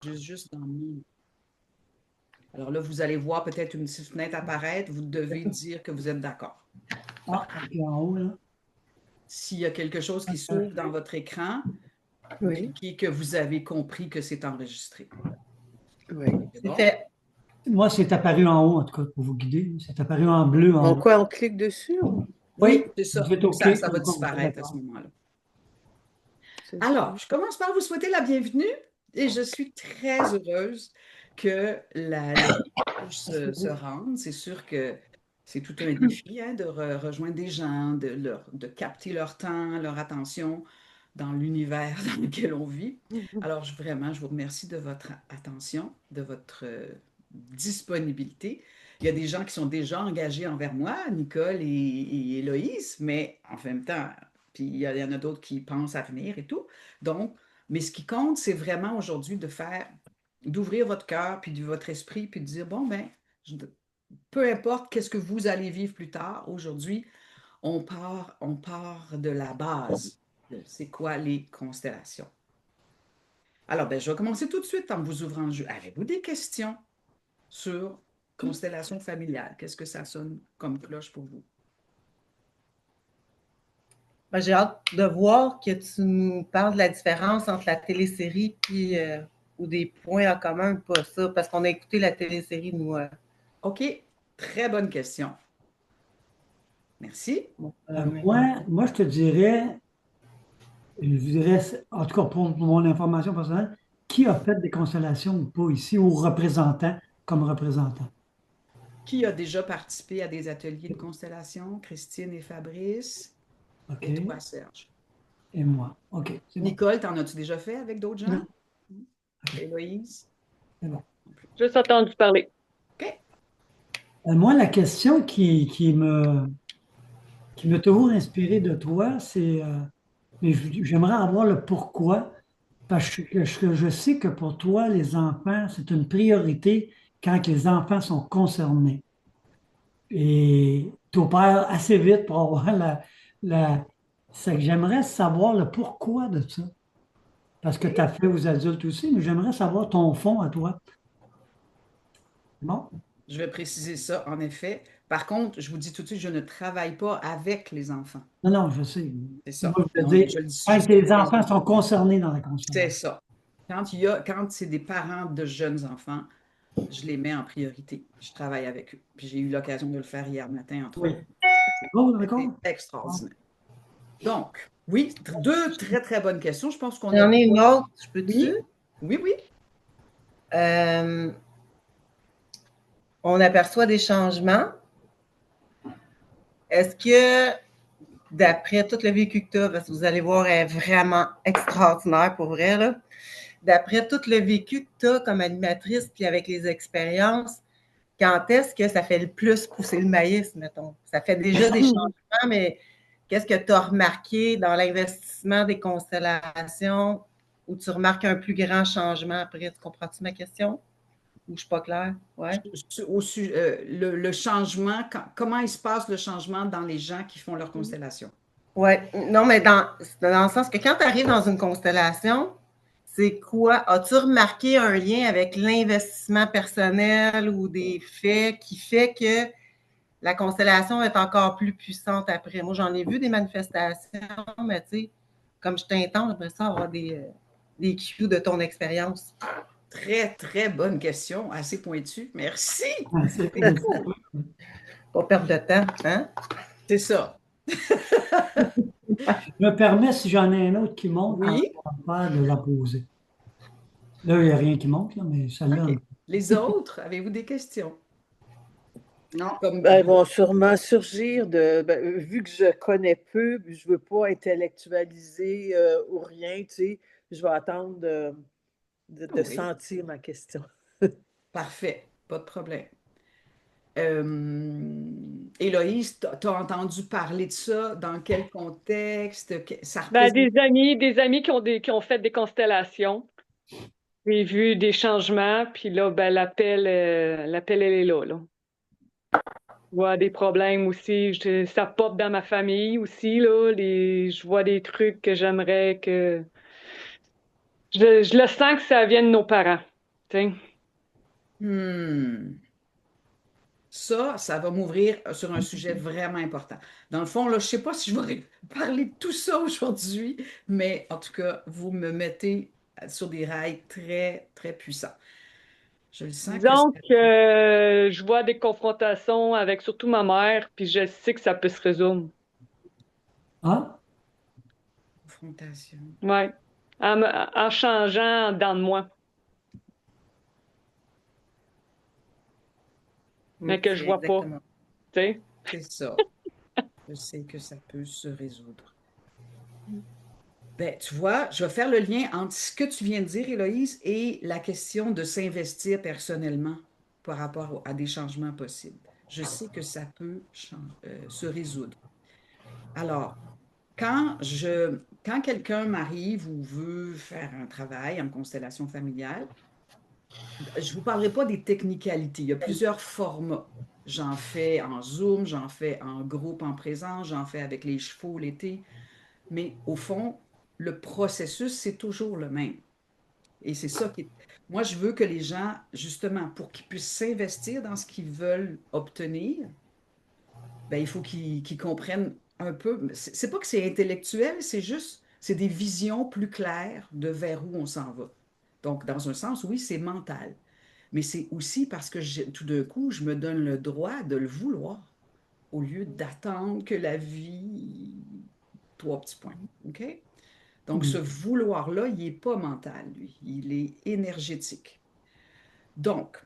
Juste dans mon... Alors là, vous allez voir peut-être une petite fenêtre apparaître. Vous devez dire que vous êtes d'accord. Ah, OK, en haut, là. S'il y a quelque chose qui s'ouvre dans votre écran, Oui, cliquez que vous avez compris que c'est enregistré. oui. C'est C'est bon? fait. Moi, c'est apparu en haut, en tout cas, pour vous guider. C'est apparu en bleu en Donc haut. quoi, on clique dessus? Oui, Oui, c'est vous ça. faites OK, Ça va comme quoi vous êtes disparaître à ce d'accord. moment-là. C'est Alors, ça. je commence par vous souhaiter la bienvenue et je suis très heureuse que l'équipe se rende. C'est sûr que c'est tout un défi hein, de rejoindre des gens, de capter leur temps, leur attention dans l'univers dans lequel on vit. Alors, vraiment, je vous remercie de votre attention, de votre disponibilité. Il y a des gens qui sont déjà engagés envers moi, Nicole et Héloïse, mais en même temps, puis il y en a d'autres qui pensent à venir et tout. Donc, mais ce qui compte, c'est vraiment aujourd'hui d'ouvrir votre cœur, puis de votre esprit, puis de dire, bon, ben, peu importe qu'est-ce que vous allez vivre plus tard, aujourd'hui, on part de la base. C'est quoi les constellations? Alors, ben, je vais commencer tout de suite en vous ouvrant le jeu. Avez-vous des questions sur constellation familiale? Qu'est-ce que ça sonne comme cloche pour vous? Ben, j'ai hâte de voir que tu nous parles de la différence entre la télésérie puis, ou des points en commun, pas ça, parce qu'on a écouté la télésérie, nous. OK, très bonne question. Merci. Moi, je te dirais, en tout cas pour mon information personnelle, qui a fait des constellations ou pas ici, ou représentant, comme représentant. Qui a déjà participé à des ateliers de constellation? Christine et Fabrice. OK? Et toi, Serge. Et moi. OK, c'est bon. Nicole, t'en as-tu déjà fait avec d'autres gens? Non, OK, Héloïse? c'est bon. Non plus. Juste entendu parler. OK. Moi, la question qui m'a toujours inspiré de toi, mais j'aimerais avoir le pourquoi, parce que je sais que pour toi, les enfants, c'est une priorité quand les enfants sont concernés. Et tu opères assez vite pour avoir la... C'est que j'aimerais savoir le pourquoi de ça. Parce que tu as fait aux adultes aussi, mais j'aimerais savoir ton fond à toi. Bon? Je vais préciser ça, en effet. Par contre, je vous dis tout de suite, je ne travaille pas avec les enfants. Non, non, je sais. C'est Moi, ça. je veux Donc, dire, je le dis quand juste les pour les enfants autres. sont concernés dans la C'est constellation. ça. Quand c'est des parents de jeunes enfants, je les mets en priorité. Je travaille avec eux. Puis j'ai eu l'occasion de le faire hier matin, entre Oui. autres. Oh, C'était d'accord? Bon. extraordinaire. Donc, oui, deux très, très bonnes questions. Je pense qu'on a... J'en ai une autre, je peux-tu? Oui, oui, oui. Euh, on aperçoit des changements. Est-ce que, d'après tout le vécu que tu as, parce que vous allez voir, elle est vraiment extraordinaire pour vrai, là. D'après tout le vécu que tu as comme animatrice, puis avec les expériences, quand est-ce que ça fait le plus pousser le maïs, mettons? Ça fait déjà des changements, mais qu'est-ce que tu as remarqué dans l'investissement des constellations où tu remarques un plus grand changement après? Tu comprends-tu ma question? Ou je ne suis pas claire? Ouais. Le changement, comment il se passe le changement dans les gens qui font leur constellation? Oui. Non, mais dans le sens que quand tu arrives dans une constellation, c'est quoi? As-tu remarqué un lien avec l'investissement personnel ou des faits qui fait que la constellation est encore plus puissante après? Moi, j'en ai vu des manifestations, mais tu sais, comme je t'intends, j'aimerais ça avoir des cues de ton expérience. Très, très bonne question, assez pointue. Merci. C'est Pas perdre de temps, hein? C'est ça. Je me permets, si j'en ai un autre qui monte, en Oui, commentaire, de la poser. Là, il n'y a rien qui monte, là, mais celle-là. OK. Les autres, avez-vous des questions? Non. Comme Ben, elles vont sûrement surgir vu que je connais peu, puis je veux pas intellectualiser ou rien, tu sais, je vais attendre de oui, sentir ma question. parfait, pas de problème. Héloïse, t'as entendu parler de ça? Dans quel contexte? Ça Ben, représente... des amis qui ont fait des constellations. J'ai vu des changements, puis là, ben, l'appel, elle est là, là. Je vois des problèmes aussi. Ça pop dans ma famille aussi, là. Je vois des trucs que j'aimerais que. Je le sens que ça vient de nos parents. Tu sais. Ça va m'ouvrir sur un sujet vraiment important. Dans le fond, là, je ne sais pas si je vais parler de tout ça aujourd'hui, mais en tout cas, vous me mettez sur des rails très, très puissants. Je le sens que Disons que je vois des confrontations avec surtout ma mère, puis je sais que ça peut se résoudre. Ah, confrontation. Ouais. En changeant dans de moi, mais que je C'est vois pas. exactement. Tu sais. C'est ça. Je sais que ça peut se résoudre. Ben, tu vois, je vais faire le lien entre ce que tu viens de dire, Héloïse, et la question de s'investir personnellement par rapport à des changements possibles. Je sais que ça peut se résoudre. Alors, quand quelqu'un m'arrive ou veut faire un travail en constellation familiale, je ne vous parlerai pas des technicalités. Il y a plusieurs formats. J'en fais en Zoom, j'en fais en groupe en présence, j'en fais avec les chevaux l'été. Mais au fond, le processus, c'est toujours le même. Et c'est ça qui est... Moi, je veux que les gens, justement, pour qu'ils puissent s'investir dans ce qu'ils veulent obtenir, ben, il faut qu'ils comprennent un peu. C'est pas que c'est intellectuel, c'est juste, c'est des visions plus claires de vers où on s'en va. Donc, dans un sens, oui, c'est mental. Mais c'est aussi parce que tout d'un coup, je me donne le droit de le vouloir au lieu d'attendre que la vie... Trois petits points. OK? Donc, ce vouloir-là, il n'est pas mental, lui. Il est énergétique. Donc,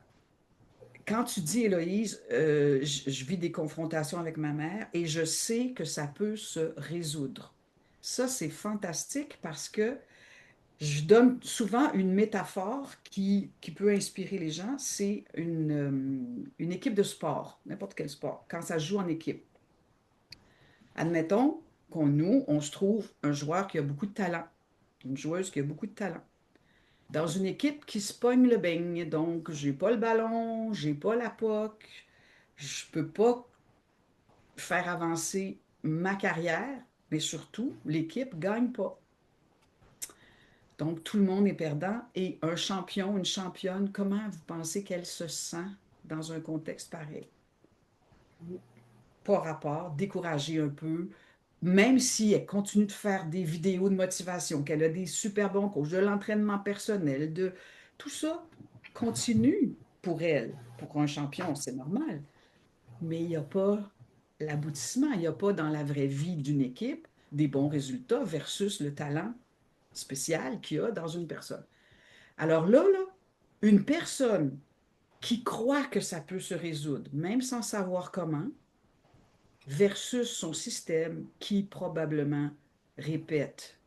quand tu dis, Héloïse, je vis des confrontations avec ma mère et je sais que ça peut se résoudre. Ça, c'est fantastique parce que je donne souvent une métaphore qui peut inspirer les gens. C'est une équipe de sport, n'importe quel sport, quand ça se joue en équipe. Admettons nous, on se trouve un joueur qui a beaucoup de talent, une joueuse qui a beaucoup de talent. Dans une équipe qui se pogne le beigne, donc j'ai pas le ballon, j'ai pas la POC, je peux pas faire avancer ma carrière, mais surtout, l'équipe gagne pas. Donc, tout le monde est perdant. Et un champion, une championne, comment vous pensez qu'elle se sent dans un contexte pareil? Pas rapport, découragée un peu, même si elle continue de faire des vidéos de motivation, qu'elle a des super bons coachs, de l'entraînement personnel, de tout ça continue pour elle. Pour un champion, c'est normal. Mais il n'y a pas l'aboutissement, il n'y a pas dans la vraie vie d'une équipe des bons résultats versus le talent spécial qu'il y a dans une personne. Alors là, une personne qui croit que ça peut se résoudre, même sans savoir comment, versus son système qui probablement répète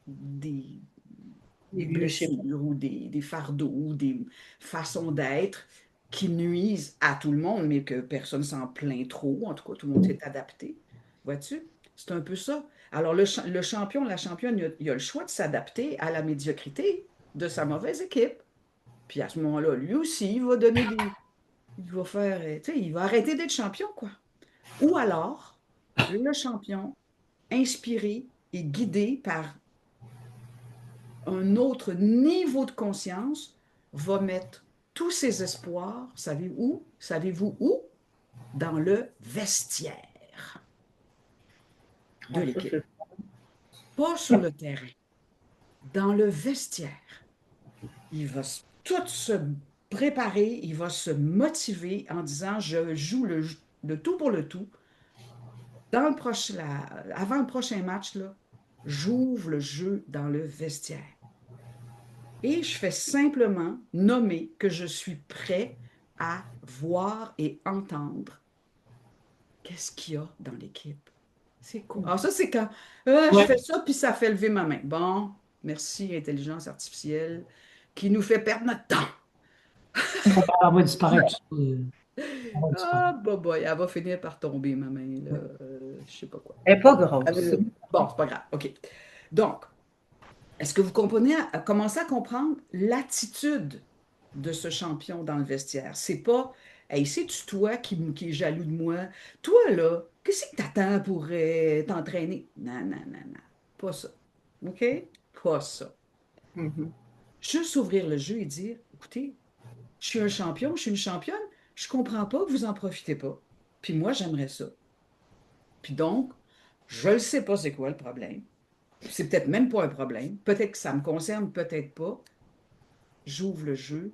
des, Les des vieux schémas. blessures ou des fardeaux ou des façons d'être qui nuisent à tout le monde, mais que personne s'en plaint trop. En tout cas, tout le monde s'est adapté. Vois-tu? C'est un peu ça. Alors, le champion, la championne, il a le choix de s'adapter à la médiocrité de sa mauvaise équipe. Puis à ce moment-là, lui aussi, il va donner des... Il va faire... Tu sais, il va arrêter d'être champion, quoi. Ou alors, le champion, inspiré et guidé par un autre niveau de conscience, va mettre tous ses espoirs, savez-vous où? Savez-vous où? Dans le vestiaire de Ah, ça, l'équipe. c'est Pas sur le terrain, dans le vestiaire. Il va tout se préparer, il va se motiver en disant, je joue le tout pour le tout. Avant le prochain match, là, j'ouvre le jeu dans le vestiaire. Et je fais simplement nommer que je suis prêt à voir et entendre qu'est-ce qu'il y a dans l'équipe. C'est quoi? Alors ça, c'est quand je ouais, fais ça, puis ça fait lever ma main. Bon, merci, intelligence artificielle, qui nous fait perdre notre temps. elle va disparaître. Elle va disparaître. Ah, bah, bah, elle va finir par tomber, ma main, là. Je sais pas quoi. elle n'est pas grosse. Bon, c'est pas grave. OK. Donc, est-ce que vous comprenez, commencez à comprendre l'attitude de ce champion dans le vestiaire? C'est pas, hey, c'est-tu toi qui est jaloux de moi? Toi, là, qu'est-ce que t'attends pour t'entraîner? Non, non, non, non. Pas ça. OK? Pas ça. Mhm. Juste ouvrir le jeu et dire, écoutez, je suis un champion, je suis une championne, je comprends pas que vous en profitez pas. Puis moi, j'aimerais ça. Puis donc, je ne sais pas c'est quoi le problème. C'est peut-être même pas un problème. Peut-être que ça me concerne, peut-être pas. J'ouvre le jeu,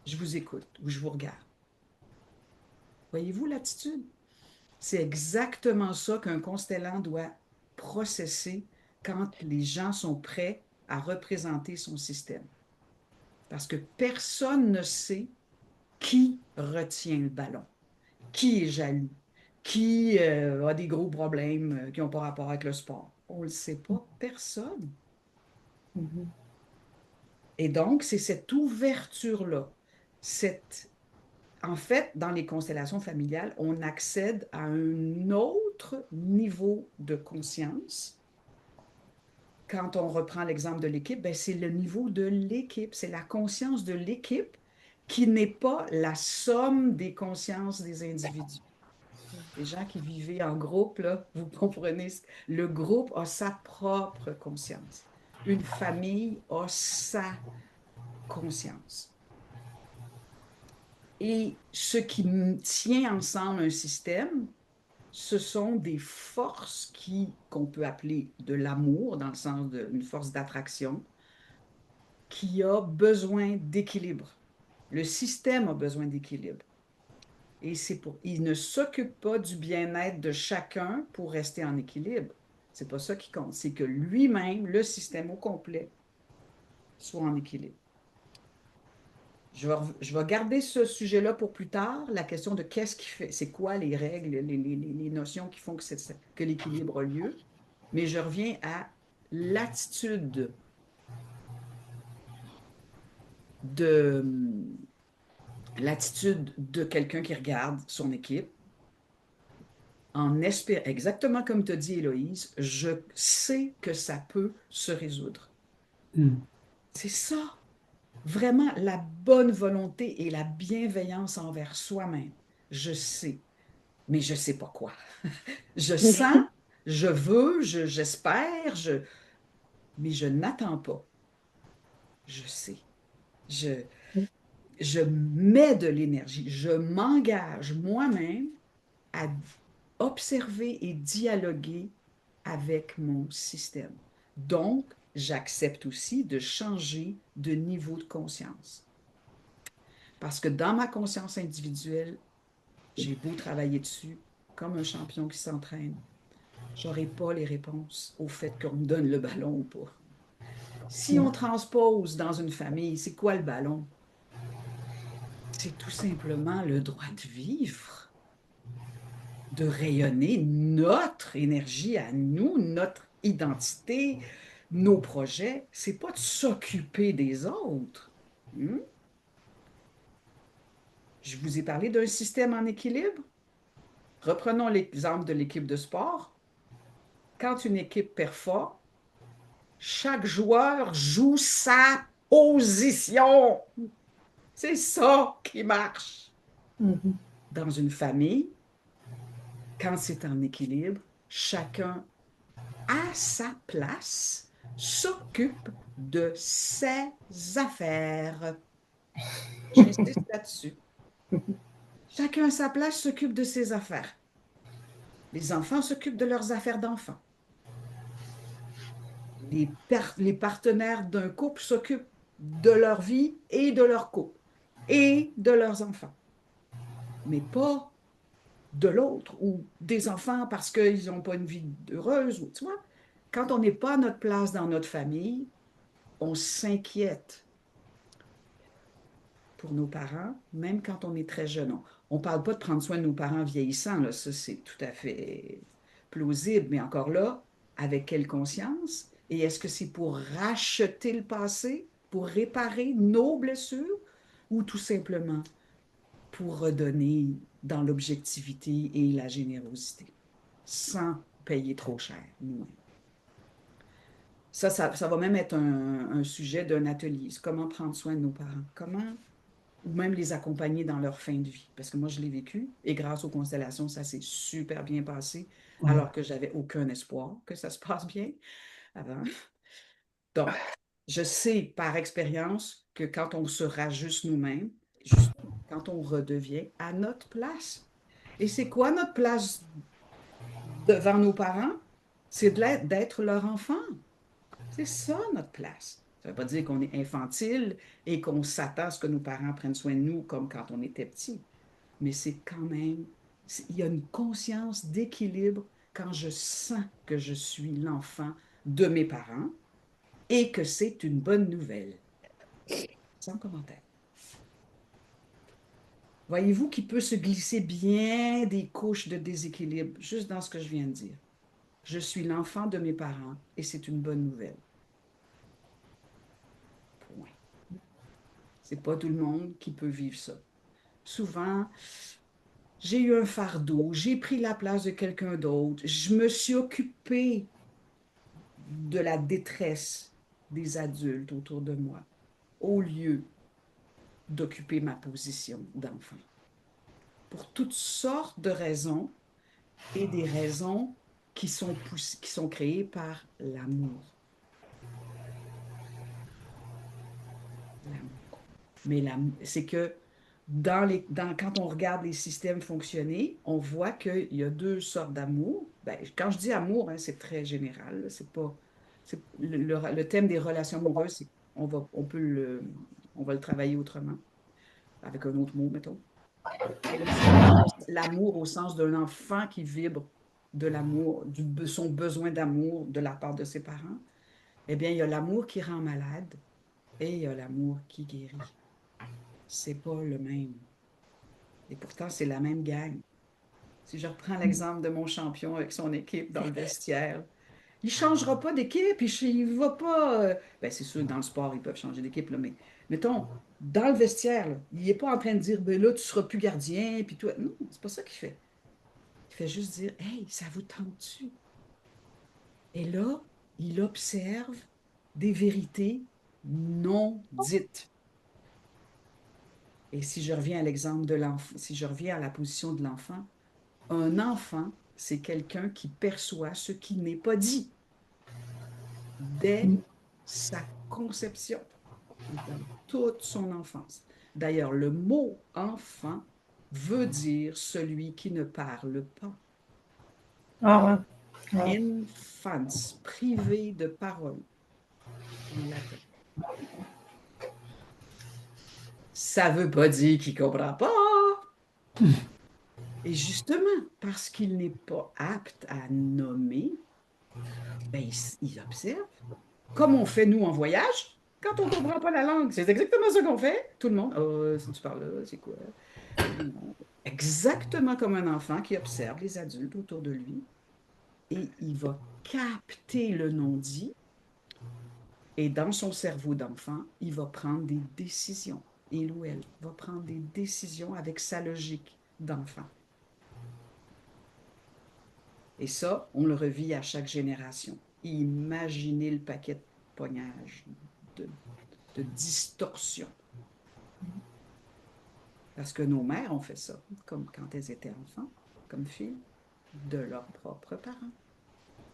je vous écoute ou je vous regarde. Voyez-vous l'attitude? C'est exactement ça qu'un constellant doit processer quand les gens sont prêts à représenter son système. Parce que personne ne sait qui retient le ballon, qui est jaloux, qui a des gros problèmes qui n'ont pas rapport avec le sport. On ne le sait pas, personne. Mhm. Et donc, c'est cette ouverture-là, en fait, dans les constellations familiales, on accède à un autre niveau de conscience. Quand on reprend l'exemple de l'équipe, ben, c'est le niveau de l'équipe, c'est la conscience de l'équipe qui n'est pas la somme des consciences des individus. Les gens qui vivaient en groupe, là, vous comprenez, le groupe a sa propre conscience. Une famille a sa conscience. Et ce qui tient ensemble un système, ce sont des forces qu'on peut appeler de l'amour, dans le sens d'une force d'attraction, qui a besoin d'équilibre. Le système a besoin d'équilibre. Et il ne s'occupe pas du bien-être de chacun pour rester en équilibre. C'est pas ça qui compte. C'est que lui-même, le système au complet, soit en équilibre. Je vais garder ce sujet-là pour plus tard, la question de qu'est-ce qui fait, c'est quoi les règles, les notions qui font que l'équilibre a lieu. Mais je reviens à l'attitude de, l'attitude de quelqu'un qui regarde son équipe en espérant, exactement comme te dit Héloïse, je sais que ça peut se résoudre. Mm. C'est ça, vraiment la bonne volonté et la bienveillance envers soi-même. Je sais, mais je ne sais pas quoi. Je sens, je veux, j'espère, mais je n'attends pas. Je sais. Je, je mets de l'énergie. Je m'engage moi-même à observer et dialoguer avec mon système. Donc, j'accepte aussi de changer de niveau de conscience. Parce que dans ma conscience individuelle, j'ai beau travailler dessus comme un champion qui s'entraîne. Je n'aurai pas les réponses au fait qu'on me donne le ballon ou pas. Si on transpose dans une famille, c'est quoi le ballon? C'est tout simplement le droit de vivre, de rayonner notre énergie à nous, notre identité, nos projets. C'est pas de s'occuper des autres. Hmm? Je vous ai parlé d'un système en équilibre. Reprenons l'exemple de l'équipe de sport. Quand une équipe performe, chaque joueur joue sa position. C'est ça qui marche. Mhm. Dans une famille, quand c'est en équilibre, chacun à sa place s'occupe de ses affaires. J'insiste là-dessus. Chacun à sa place s'occupe de ses affaires. Les enfants s'occupent de leurs affaires d'enfants. Les partenaires d'un couple s'occupent de leur vie et de leur couple et de leurs enfants, mais pas de l'autre ou des enfants parce qu'ils n'ont pas une vie heureuse. Ou, tu vois, quand on n'est pas à notre place dans notre famille, on s'inquiète pour nos parents, même quand on est très jeune. On ne parle pas de prendre soin de nos parents vieillissants, là, ça c'est tout à fait plausible, mais encore là, avec quelle conscience? Et est-ce que c'est pour racheter le passé, pour réparer nos blessures, ou tout simplement pour redonner dans l'objectivité et la générosité, sans payer trop cher nous-mêmes? Ça va même être un sujet d'un atelier. C'est comment prendre soin de nos parents. Comment ou même les accompagner dans leur fin de vie. Parce que moi, je l'ai vécu et grâce aux constellations, ça s'est super bien passé, Ouais. alors que j'avais aucun espoir que ça se passe bien avant. Donc, je sais par expérience que quand on se rajuste nous-mêmes, juste quand on redevient à notre place. Et c'est quoi notre place devant nos parents? C'est d'être leur enfant. C'est ça notre place. Ça ne veut pas dire qu'on est infantile et qu'on s'attend à ce que nos parents prennent soin de nous comme quand on était petit. Mais c'est quand même, il y a une conscience d'équilibre quand je sens que je suis l'enfant de mes parents et que c'est une bonne nouvelle. Sans commentaire. Voyez-vous qu'il peut se glisser bien des couches de déséquilibre juste dans ce que je viens de dire. Je suis l'enfant de mes parents et c'est une bonne nouvelle. Point. C'est pas tout le monde qui peut vivre ça. Souvent, j'ai eu un fardeau, j'ai pris la place de quelqu'un d'autre, je me suis occupée de la détresse des adultes autour de moi au lieu d'occuper ma position d'enfant. Pour toutes sortes de raisons et des raisons qui sont créées par l'amour. L'amour. Mais c'est que quand on regarde les systèmes fonctionner, on voit qu'il y a deux sortes d'amour. Ben, quand je dis amour, hein, c'est très général. C'est pas, le thème des relations amoureuses, on va le travailler autrement, avec un autre mot, mettons. Et là, si on parle de l'amour au sens d'un enfant qui vibre de l'amour, son besoin d'amour de la part de ses parents, eh bien, il y a l'amour qui rend malade et il y a l'amour qui guérit. C'est pas le même. Et pourtant, c'est la même gang. Si je reprends l'exemple de mon champion avec son équipe dans le vestiaire, il ne changera pas d'équipe, il ne va pas. Ben, c'est sûr que dans le sport, ils peuvent changer d'équipe, là, mais mettons, dans le vestiaire, là, il n'est pas en train de dire ben là, tu ne seras plus gardien, puis toi. Non, c'est pas ça qu'il fait. Il fait juste dire hey, ça vous tente-tu? Et là, il observe des vérités non dites. Et si je reviens à l'exemple de l'enfant, si je reviens à la position de l'enfant, un enfant, c'est quelqu'un qui perçoit ce qui n'est pas dit dès sa conception, dans toute son enfance. D'ailleurs, le mot enfant veut dire celui qui ne parle pas. Ah ouais. Ouais. Infans, privé de parole, en latin. Ça ne veut pas dire qu'il ne comprend pas. Et justement, parce qu'il n'est pas apte à nommer, ben, il observe. Comme on fait, nous, en voyage, quand on ne comprend pas la langue. C'est exactement ce qu'on fait. Tout le monde, oh, si tu parles là, c'est quoi? Exactement comme un enfant qui observe les adultes autour de lui et il va capter le non-dit et dans son cerveau d'enfant, il va prendre des décisions. Il ou elle va prendre des décisions avec sa logique d'enfant. Et ça, on le revit à chaque génération. Imaginez le paquet de pognages, de, de distorsion. Parce que nos mères ont fait ça, comme quand elles étaient enfants, comme filles, de leurs propres parents.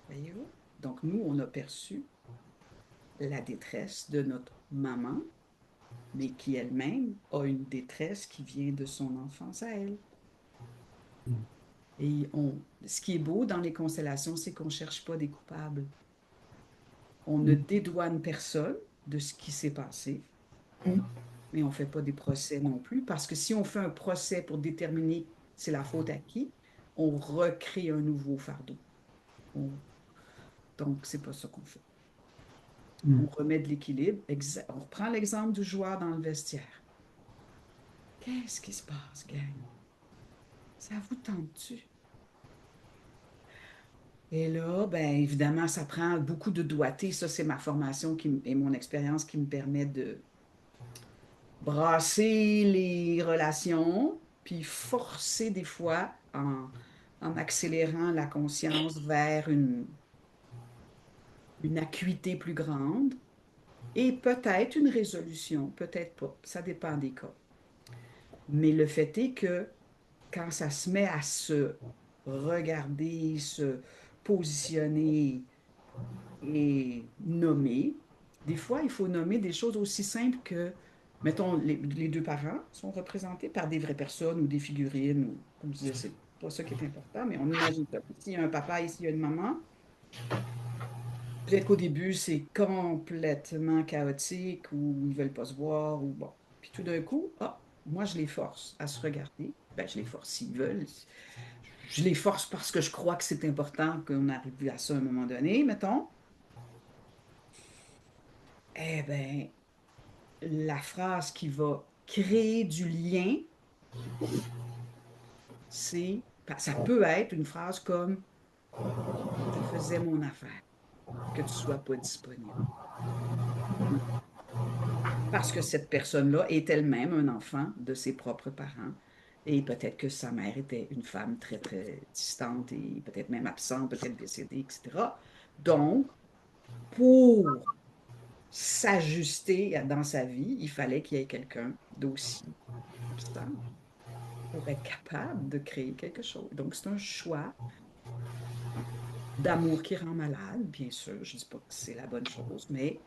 Voyez-vous? Donc, nous, on a perçu la détresse de notre maman, mais qui elle-même a une détresse qui vient de son enfance à elle. Et ce qui est beau dans les constellations, c'est qu'on ne cherche pas des coupables. On ne dédouane personne de ce qui s'est passé, mais on ne fait pas des procès non plus, parce que si on fait un procès pour déterminer c'est la faute à qui, on recrée un nouveau fardeau. Donc, c'est pas ça qu'on fait. On remet de l'équilibre. On reprend l'exemple du joueur dans le vestiaire. Qu'est-ce qui se passe, gang? Ça vous tente-tu? Et là, ben évidemment, ça prend beaucoup de doigté. Ça, c'est ma formation et mon expérience qui me permet de brasser les relations, puis forcer des fois en accélérant la conscience vers une acuité plus grande et peut-être une résolution, peut-être pas. Ça dépend des cas. Mais le fait est que quand ça se met à se regarder, se positionner et nommer, Des fois, il faut nommer des choses aussi simples que, mettons, les deux parents sont représentés par des vraies personnes ou des figurines, ou, comme je disais, c'est pas ça qui est important, mais on imagine ça. S'il y a un papa, ici, il y a une maman. Peut-être qu'au début, c'est complètement chaotique ou ils veulent pas se voir ou bon. Puis tout d'un coup, ah, moi, je les force à se regarder. Ben, je les force s'ils veulent. Je les force parce que je crois que c'est important qu'on arrive à ça à un moment donné, mettons. Eh bien, la phrase qui va créer du lien, ça peut être une phrase comme ça faisait mon affaire que tu sois pas disponible. Parce que cette personne-là est elle-même un enfant de ses propres parents. Et peut-être que sa mère était une femme très, très distante et peut-être même absente, peut-être décédée, etc. Donc, pour s'ajuster dans sa vie, il fallait qu'il y ait quelqu'un d'aussi absent pour être capable de créer quelque chose. Donc, c'est un choix d'amour qui rend malade, bien sûr. Je ne dis pas que c'est la bonne chose, mais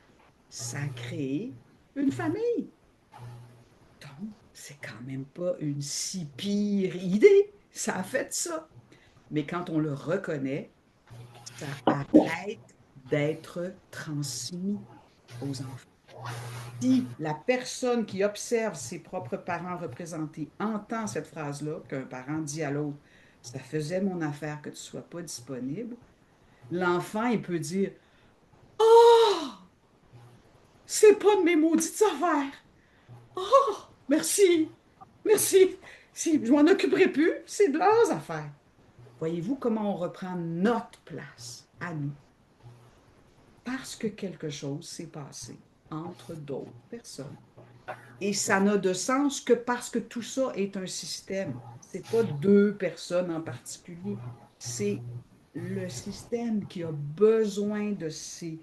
ça a créé une famille. Donc, c'est quand même pas une si pire idée. Ça a fait ça. Mais quand on le reconnaît, ça arrête d'être transmis aux enfants. Si la personne qui observe ses propres parents représentés entend cette phrase-là, qu'un parent dit à l'autre, ça faisait mon affaire que tu ne sois pas disponible, l'enfant, il peut dire, oh, c'est pas de mes maudites affaires. Oh, merci, merci. Si je m'en occuperai plus, c'est de leurs affaires. Voyez-vous comment on reprend notre place à nous parce que quelque chose s'est passé entre d'autres personnes. Et ça n'a de sens que parce que tout ça est un système. C'est pas deux personnes en particulier. C'est le système qui a besoin de ces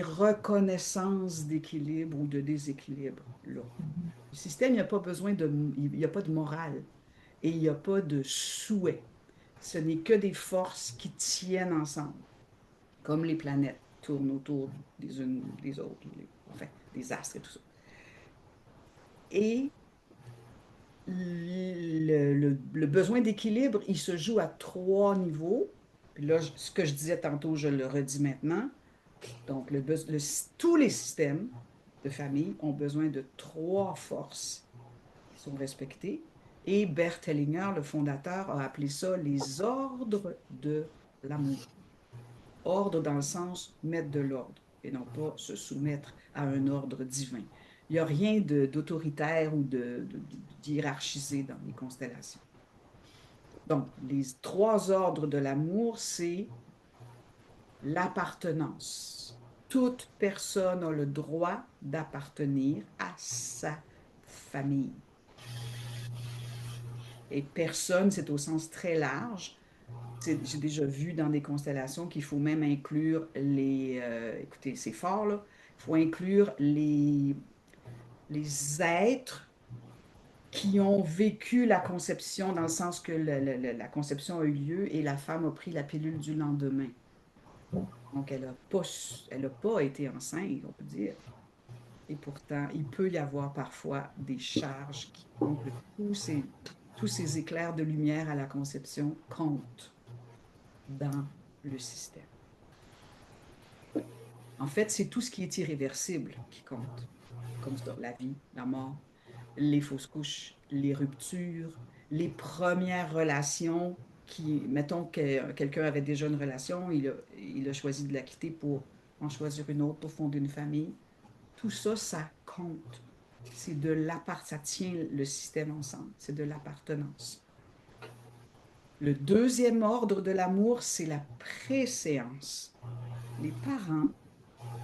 reconnaissances d'équilibre ou de déséquilibre là. Le système, il n'y a pas besoin il n'y a pas de morale et il n'y a pas de souhait. Ce n'est que des forces qui tiennent ensemble, comme les planètes tournent autour des unes des autres, enfin, des astres et tout ça. Et le besoin d'équilibre, il se joue à trois niveaux. Puis là, ce que je disais tantôt, je le redis maintenant. Donc, tous les systèmes de famille ont besoin de trois forces qui sont respectées. Et Bert Hellinger, le fondateur, a appelé ça les ordres de l'amour. Ordre dans le sens mettre de l'ordre et non pas se soumettre à un ordre divin. Il n'y a rien d'autoritaire ou d'hiérarchisé dans les constellations. Donc, les trois ordres de l'amour, c'est l'appartenance. Toute personne a le droit d'appartenir à sa famille. Et personne, c'est au sens très large. J'ai déjà vu dans des constellations qu'il faut même inclure écoutez, c'est fort, là. Il faut inclure les êtres qui ont vécu la conception dans le sens que la conception a eu lieu et la femme a pris la pilule du lendemain. Donc, elle n'a pas été enceinte, on peut dire. Et pourtant, il peut y avoir parfois des charges qui comptent. Tous ces éclairs de lumière à la conception comptent dans le système. En fait, c'est tout ce qui est irréversible qui compte, comme ça, la vie, la mort, les fausses couches, les ruptures, les premières relations mettons que quelqu'un avait déjà une relation, il a choisi de la quitter pour en choisir une autre, pour fonder une famille. Tout ça, ça compte. Ça tient le système ensemble, c'est de l'appartenance. Le deuxième ordre de l'amour, c'est la préséance. Les parents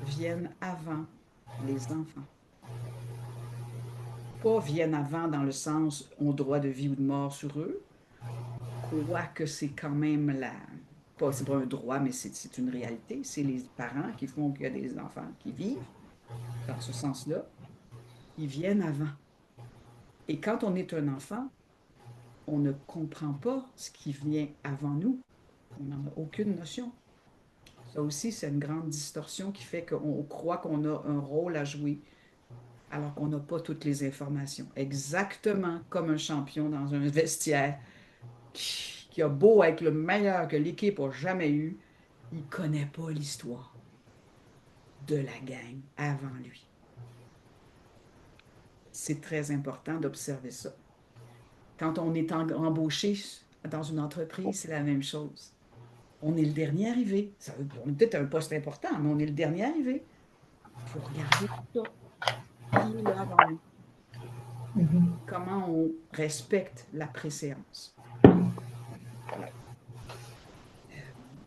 viennent avant les enfants. Pas viennent avant dans le sens ont droit de vie ou de mort sur eux, quoique c'est quand même c'est pas un droit, mais c'est une réalité. C'est les parents qui font qu'il y a des enfants qui vivent dans ce sens-là. Ils viennent avant. Et quand on est un enfant, on ne comprend pas ce qui vient avant nous. On n'en a aucune notion. Ça aussi, c'est une grande distorsion qui fait qu'on croit qu'on a un rôle à jouer alors qu'on n'a pas toutes les informations. Exactement comme un champion dans un vestiaire qui a beau être le meilleur que l'équipe a jamais eu, il ne connaît pas l'histoire de la gang avant lui. C'est très important d'observer ça. Quand on est embauché dans une entreprise, c'est la même chose. On est le dernier arrivé. On est peut-être un poste important, mais on est le dernier arrivé. Il faut regarder tout ça. Qui est là avant nous? Comment on respecte la préséance. Voilà.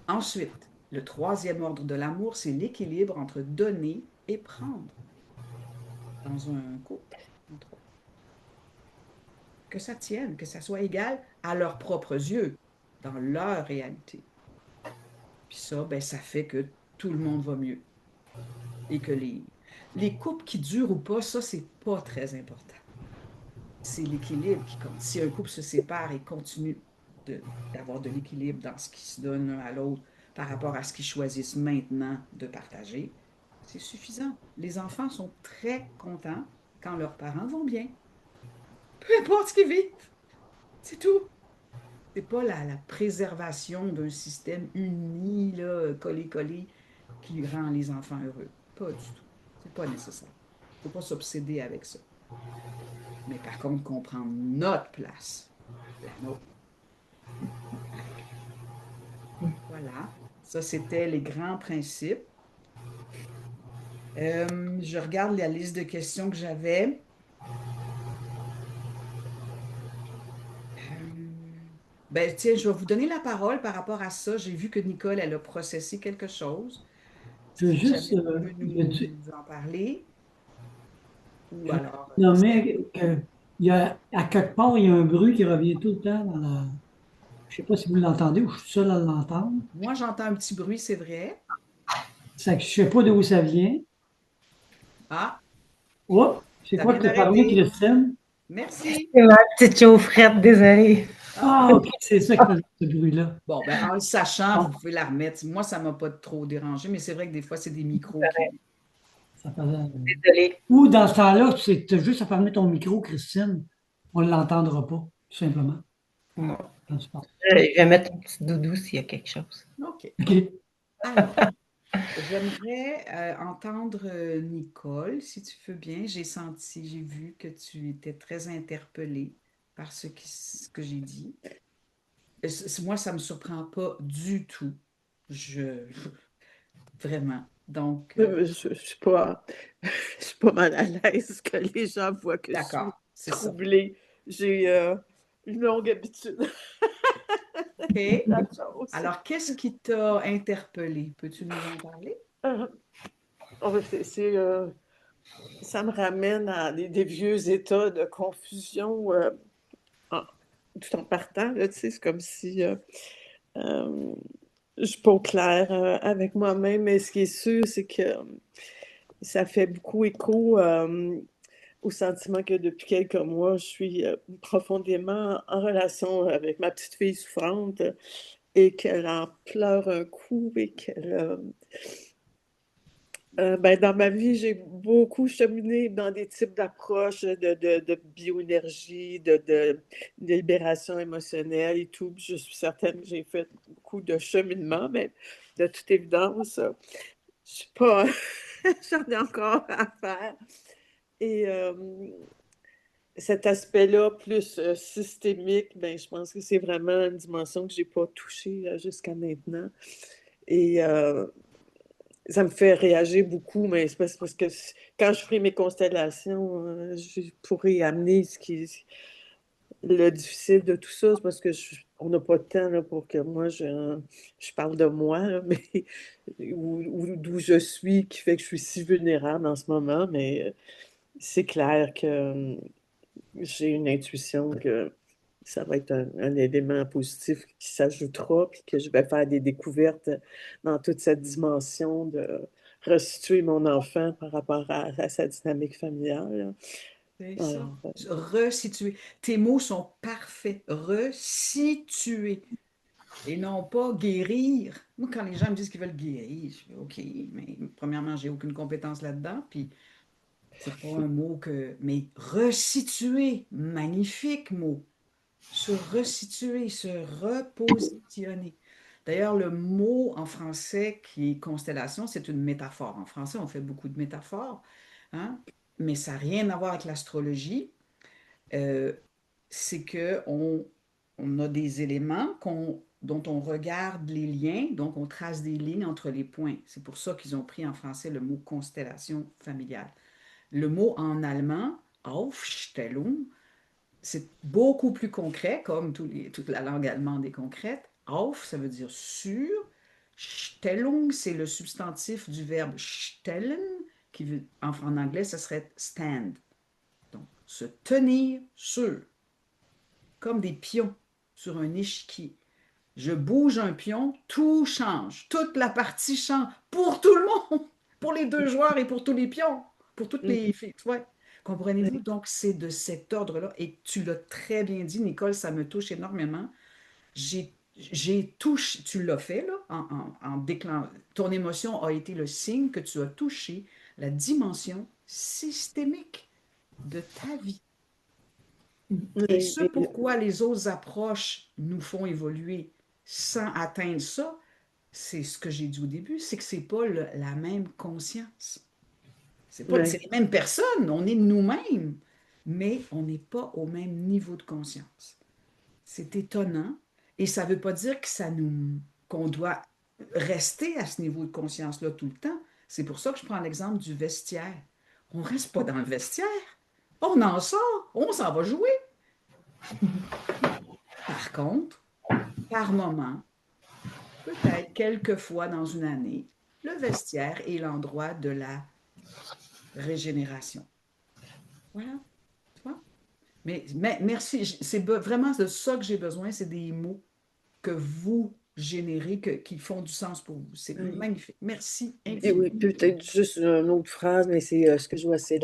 Ensuite, le troisième ordre de l'amour, c'est l'équilibre entre donner et prendre dans un couple, entre autres. Que ça tienne, que ça soit égal à leurs propres yeux, dans leur réalité. Puis ça, ben, ça fait que tout le monde va mieux. Et que les couples qui durent ou pas, ça, c'est pas très important. C'est l'équilibre qui compte. Si un couple se sépare et continue d'avoir de l'équilibre dans ce qui se donne l'un à l'autre par rapport à ce qu'ils choisissent maintenant de partager, c'est suffisant. Les enfants sont très contents quand leurs parents vont bien. Peu importe ce qu'ils vivent. C'est tout. C'est pas la préservation d'un système uni, là, collé-collé, qui rend les enfants heureux. Pas du tout. C'est pas nécessaire. Il ne faut pas s'obséder avec ça. Mais par contre, comprendre notre place, la nôtre. Voilà. Ça, c'était les grands principes. Je regarde la liste de questions que j'avais. Ben, tiens, je vais vous donner la parole par rapport à ça. J'ai vu que Nicole, elle a processé quelque chose. Je veux Si juste jamais tu peux nous en parler. Ou je veux alors, nommer qu'il y a, à quelque part, il y a un bruit qui revient tout le temps dans la. Je ne sais pas si vous l'entendez ou je suis seul à l'entendre. moi, j'entends un petit bruit, c'est vrai. Je ne sais pas d'où ça vient. Ah, Oh, c'est ça quoi vient que tu as parlé, d'arrêter. Christine? Merci. C'est ma petite chaufferette, désolée. Ah, Ah, OK, c'est ça qui faisait ce bruit-là. bon, ben, en le sachant, Bon, vous pouvez la remettre. Moi, ça ne m'a pas trop dérangé, mais c'est vrai que des fois, c'est des micros qui. ça faisait. Désolée. Ou dans ce temps-là, tu as juste à fermer ton micro, Christine. On ne l'entendra pas, tout simplement. Bon. Quand tu parles. Je vais mettre un petit doudou s'il y a quelque chose. OK. OK. Alors, j'aimerais entendre Nicole, si tu veux bien. J'ai vu que tu étais très interpellée par ce que j'ai dit. Moi, ça ne me surprend pas du tout. Je, vraiment. Donc, Je suis pas mal à l'aise que les gens voient que je suis d'accord, c'est ça. troublée. J'ai une longue habitude de OK. la chose. Alors, qu'est-ce qui t'a interpellé? Peux-tu nous en parler? Oh, ça me ramène à des vieux états de confusion en- tout en partant. Là, tu sais, c'est comme si euh, je suis pas au clair avec moi-même, mais ce qui est sûr, c'est que ça fait beaucoup écho au sentiment que depuis quelques mois, je suis profondément en relation avec ma petite fille souffrante et qu'elle en pleure un coup et qu'elle... ben, dans ma vie, j'ai beaucoup cheminé dans des types d'approches de bioénergie, de libération émotionnelle et tout. Puis je suis certaine que j'ai fait beaucoup de cheminement, mais de toute évidence, je suis pas... j'en ai encore à faire. Et cet aspect-là, plus systémique, ben, je pense que c'est vraiment une dimension que j'ai pas touchée jusqu'à maintenant. Et ça me fait réagir beaucoup, mais c'est parce que quand je ferai mes constellations, je pourrai amener ce qui est le difficile de tout ça. C'est parce que on n'a pas de temps là, pour que moi, je parle de moi, là, mais ou d'où je suis, qui fait que je suis si vulnérable en ce moment. Mais c'est clair que j'ai une intuition que ça va être un élément positif qui s'ajoutera, puis que je vais faire des découvertes dans toute cette dimension de resituer mon enfant par rapport à sa dynamique familiale. C'est ça. Alors, Resituer. Tes mots sont parfaits. Resituer. et non pas guérir. Moi, quand les gens me disent qu'ils veulent guérir, je fais OK, mais premièrement, j'ai aucune compétence là-dedans, puis c'est pas un mot que... Mais resituer, magnifique mot. Se resituer, se repositionner. D'ailleurs, le mot en français qui est constellation, c'est une métaphore. En français, on fait beaucoup de métaphores, hein, mais ça n'a rien à voir avec l'astrologie. Euh, c'est que on a des éléments dont on regarde les liens, donc on trace des lignes entre les points. C'est pour ça qu'ils ont pris en français le mot constellation familiale. Le mot en allemand, Aufstellung, c'est beaucoup plus concret, comme toute la langue allemande est concrète. Auf, ça veut dire sur. Stellung, c'est le substantif du verbe stellen, en anglais, ça serait stand. Donc, se tenir sur, comme des pions sur un échiquier. Je bouge un pion, tout change. Toute la partie change pour tout le monde, pour les deux joueurs et pour tous les pions, pour toutes les filles. Ouais. Comprenez-vous? Donc, c'est de cet ordre-là. Et tu l'as très bien dit, Nicole, ça me touche énormément. J'ai touché, tu l'as fait, là, en déclenchant. Ton émotion a été le signe que tu as touché la dimension systémique de ta vie. Et ce pourquoi les autres approches nous font évoluer sans atteindre ça, c'est ce que j'ai dit au début, c'est que c'est pas la même conscience. C'est pas, c'est les mêmes personnes, on est nous-mêmes, mais on n'est pas au même niveau de conscience. C'est étonnant et ça veut pas dire que qu'on doit rester à ce niveau de conscience-là tout le temps. C'est pour ça que je prends l'exemple du vestiaire. On reste pas dans le vestiaire. On en sort, on s'en va jouer. Par contre, par moment, peut-être quelques fois dans une année, le vestiaire est l'endroit de la régénération. Voilà, tu vois? Mais merci, c'est vraiment de ça que j'ai besoin, c'est des mots que vous générez, qui font du sens pour vous. C'est magnifique. Merci Et oui, infiniment. peut-être juste une autre phrase, mais c'est ce que je vois, c'est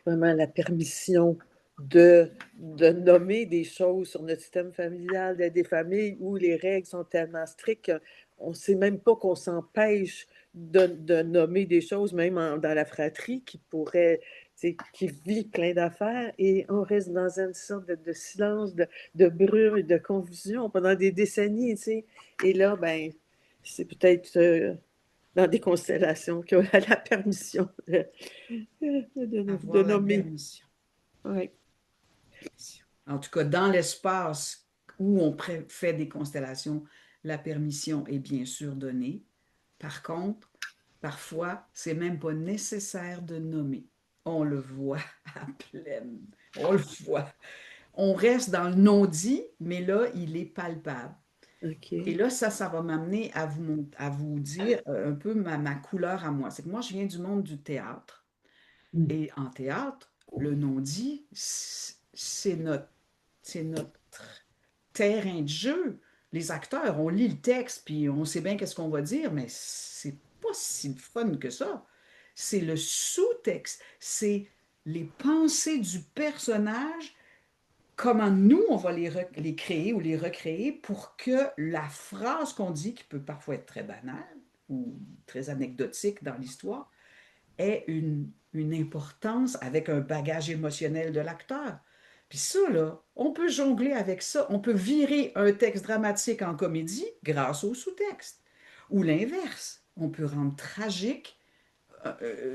vraiment la permission de nommer des choses sur notre système familial, des familles où les règles sont tellement strictes qu'on ne sait même pas qu'on s'empêche de nommer des choses, même dans la fratrie, qui vit plein d'affaires, et on reste dans une sorte de silence, de brume et de confusion pendant des décennies, tu sais. Et là, ben, c'est peut-être dans des constellations qui ont la permission de Avoir la nommer. permission. Oui. En tout cas, dans l'espace où on fait des constellations, la permission est bien sûr donnée. Par contre, parfois, c'est même pas nécessaire de nommer. On le voit à pleine. On le voit. On reste dans le non-dit, mais là, il est palpable. Et OK. là, ça va m'amener à vous dire un peu ma couleur à moi. C'est que moi, je viens du monde du théâtre. Et en théâtre, le non-dit, c'est notre terrain de jeu. Les acteurs, on lit le texte, puis on sait bien qu'est-ce qu'on va dire, mais c'est pas si fun que ça. C'est le sous-texte, c'est les pensées du personnage, comment nous, on va les créer ou les recréer pour que la phrase qu'on dit, qui peut parfois être très banale ou très anecdotique dans l'histoire, ait une importance avec un bagage émotionnel de l'acteur. Puis ça, là, on peut jongler avec ça. On peut virer un texte dramatique en comédie grâce au sous-texte. Ou l'inverse. On peut rendre tragique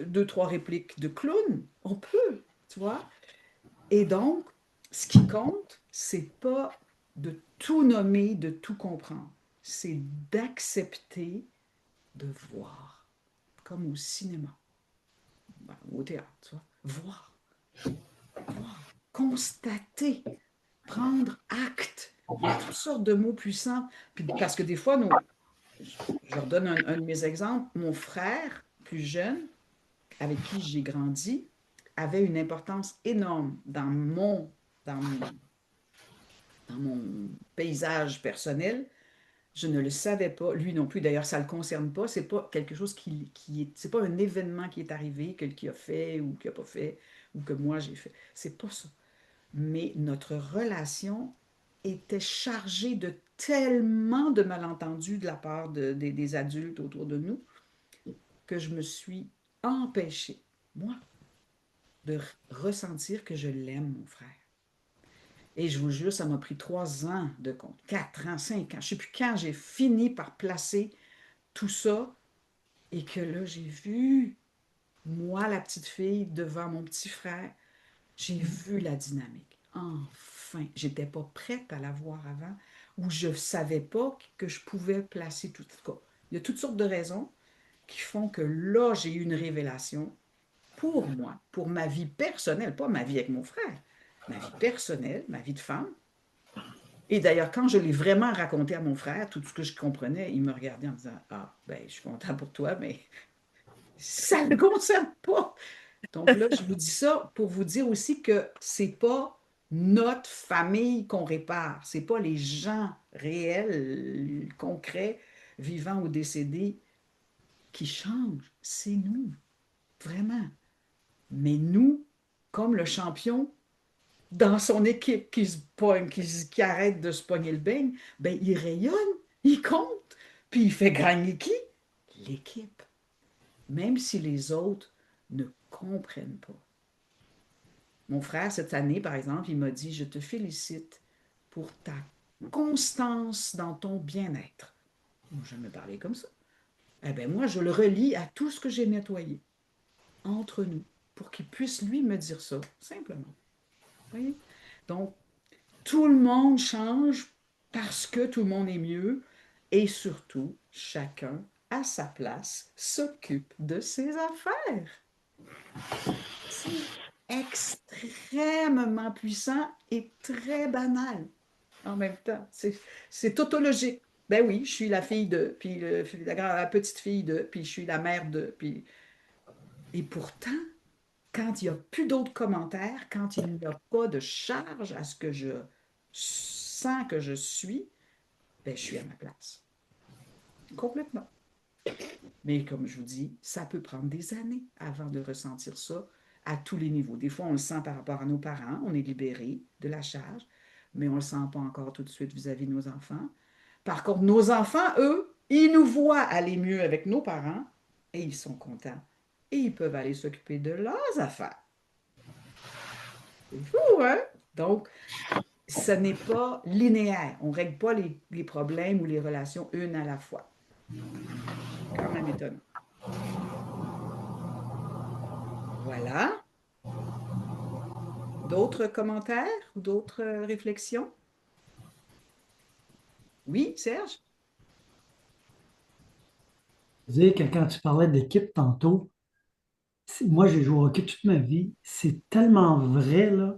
deux, trois répliques de clown. On peut, tu vois. Et donc, ce qui compte, c'est pas de tout nommer, de tout comprendre. C'est d'accepter de voir, comme au cinéma, au théâtre, tu vois. Voir, constater, prendre acte. Il y a toutes sortes de mots puissants. Puis, parce que des fois, je redonne un de mes exemples. Mon frère, plus jeune, avec qui j'ai grandi, avait une importance énorme dans mon paysage personnel. Je ne le savais pas, lui non plus. D'ailleurs, ça ne le concerne pas. C'est pas quelque chose c'est pas un événement qui est arrivé, qu'il a fait ou qu'il n'a pas fait, ou que moi j'ai fait. C'est pas ça. Mais notre relation était chargée de tellement de malentendus de la part des adultes autour de nous que je me suis empêchée, moi, de ressentir que je l'aime, mon frère. Et je vous jure, ça m'a pris 3 ans de compte, 4 ans, 5 ans. Je ne sais plus quand j'ai fini par placer tout ça et que là, j'ai vu, moi, la petite fille, devant mon petit frère, j'ai vu la dynamique. Enfin, j'étais pas prête à la voir avant ou je ne savais pas que je pouvais placer tout ça. Il y a toutes sortes de raisons qui font que là, j'ai eu une révélation pour moi, pour ma vie personnelle, pas ma vie avec mon frère, ma vie personnelle, ma vie de femme. Et d'ailleurs, quand je l'ai vraiment raconté à mon frère, tout ce que je comprenais, il me regardait en disant, ah, ben, je suis content pour toi, mais ça ne le concerne pas. Donc là, je vous dis ça pour vous dire aussi que c'est pas notre famille qu'on répare, c'est pas les gens réels, concrets, vivants ou décédés qui changent, c'est nous, vraiment. Mais nous, comme le champion, dans son équipe qui se pogne, qui arrête de se pogner le beigne, ben, il rayonne, il compte, puis il fait gagner qui? L'équipe. Même si les autres ne comprennent pas. Mon frère, cette année, par exemple, il m'a dit, je te félicite pour ta constance dans ton bien-être. Moi, je me parlais comme ça. Eh bien, moi, je le relie à tout ce que j'ai nettoyé entre nous pour qu'il puisse, lui, me dire ça, simplement. Vous voyez? Donc, tout le monde change parce que tout le monde est mieux et surtout, chacun, à sa place, s'occupe de ses affaires. C'est extrêmement puissant et très banal en même temps. C'est tautologique. Ben oui, je suis la fille de, puis la petite fille de, puis je suis la mère de, puis... Et pourtant, quand il n'y a plus d'autres commentaires, quand il n'y a pas de charge à ce que je sens que je suis, ben je suis à ma place. Complètement. Mais comme je vous dis, ça peut prendre des années avant de ressentir ça à tous les niveaux. Des fois, on le sent par rapport à nos parents, on est libéré de la charge, mais on ne le sent pas encore tout de suite vis-à-vis de nos enfants. Par contre, nos enfants, eux, ils nous voient aller mieux avec nos parents et ils sont contents. Et ils peuvent aller s'occuper de leurs affaires. C'est fou, hein? Donc, ce n'est pas linéaire. On ne règle pas les problèmes ou les relations une à la fois. Quand même étonnant. Voilà. D'autres commentaires ou d'autres réflexions? Oui, Serge? Dire que quand tu parlais d'équipe tantôt, moi j'ai joué au hockey toute ma vie, c'est tellement vrai, là.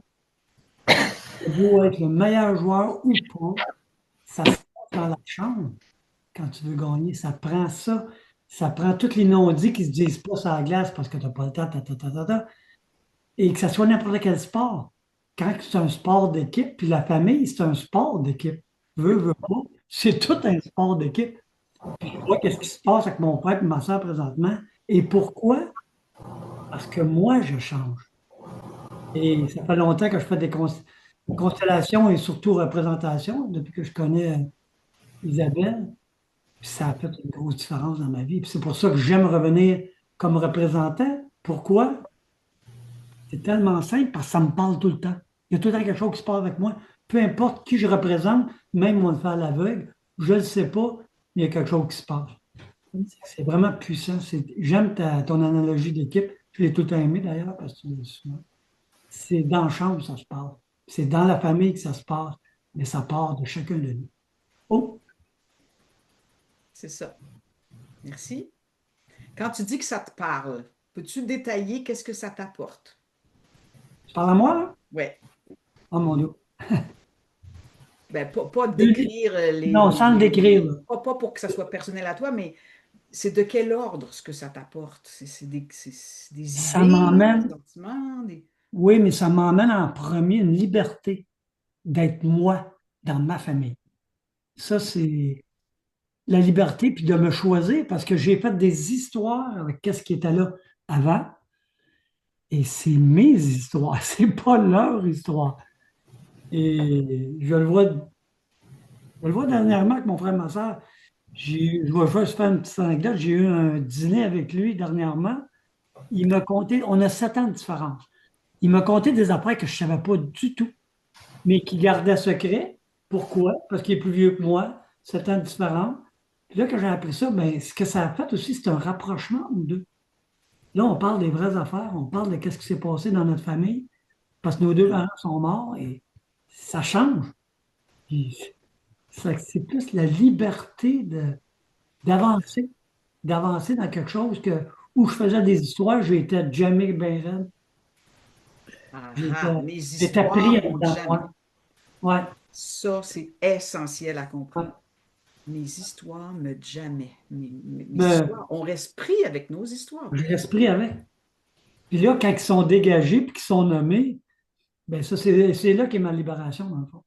Beau être le meilleur joueur ou pas, ça se passe dans la chambre quand tu veux gagner. Ça prend ça. Ça prend tous les non-dits qui se disent pas sur la glace parce que tu n'as pas le temps, et que ça soit n'importe quel sport. Quand c'est un sport d'équipe, puis la famille, c'est un sport d'équipe. Veux pas, c'est tout un sport d'équipe. Puis je vois qu'est-ce qui se passe avec mon frère et ma soeur présentement. Et pourquoi? Parce que moi, je change. Et ça fait longtemps que je fais des constellations et surtout représentations depuis que je connais Isabelle. Puis ça a fait une grosse différence dans ma vie. Puis c'est pour ça que j'aime revenir comme représentant. Pourquoi? C'est tellement simple parce que ça me parle tout le temps. Il y a tout le temps quelque chose qui se passe avec moi. Peu importe qui je représente, même moi, le faire à l'aveugle, je ne le sais pas, mais il y a quelque chose qui se passe. C'est vraiment puissant. J'aime ton analogie d'équipe. Je l'ai tout le temps aimé d'ailleurs parce que tu le dis souvent. C'est dans la chambre que ça se passe. C'est dans la famille que ça se passe, mais ça part de chacun de nous. Oh, C'est ça. Merci. Quand tu dis que ça te parle, peux-tu détailler qu'est-ce que ça t'apporte? tu parles à moi, là? Oui. Oh mon Dieu. Ben, pas décrire Non, sans le décrire, là. pas pour que ça soit personnel à toi, mais c'est de quel ordre ce que ça t'apporte? C'est des Ça idées, des m'emmène, sentiments, des... oui, mais ça m'emmène en premier une liberté d'être moi dans ma famille. Ça, c'est la liberté, puis de me choisir parce que j'ai fait des histoires avec qu'est-ce qui était là avant, et c'est mes histoires, c'est pas leur histoire. Et je le vois Je le vois dernièrement avec mon frère et ma soeur. Je vais juste faire une petite anecdote. J'ai eu un dîner avec lui dernièrement. Il m'a conté, on a 7 ans de différence. Il m'a conté des affaires que je ne savais pas du tout, mais qu'il gardait secret. Pourquoi? Parce qu'il est plus vieux que moi, 7 ans de différence. Puis là, quand j'ai appris ça, ben, ce que ça a fait aussi, c'est un rapprochement ou deux. Là, on parle des vraies affaires, on parle de ce qui s'est passé dans notre famille, parce que nos deux parents sont morts et ça change. Puis, c'est plus la liberté d'avancer, d'avancer dans quelque chose où je faisais des histoires, j'étais jamais bien raide. Ah, J'étais ah, mes j'étais pris histoires en montent dedans de jamais. moi. Ouais, Ça, c'est essentiel à ouais. comprendre. Mes histoires me jamais. Mes Mais histoires, on reste pris avec nos histoires. je reste pris avec. Puis là, quand ils sont dégagés puis qu'ils sont nommés, ben ça, c'est là qu'est ma libération, dans le fond.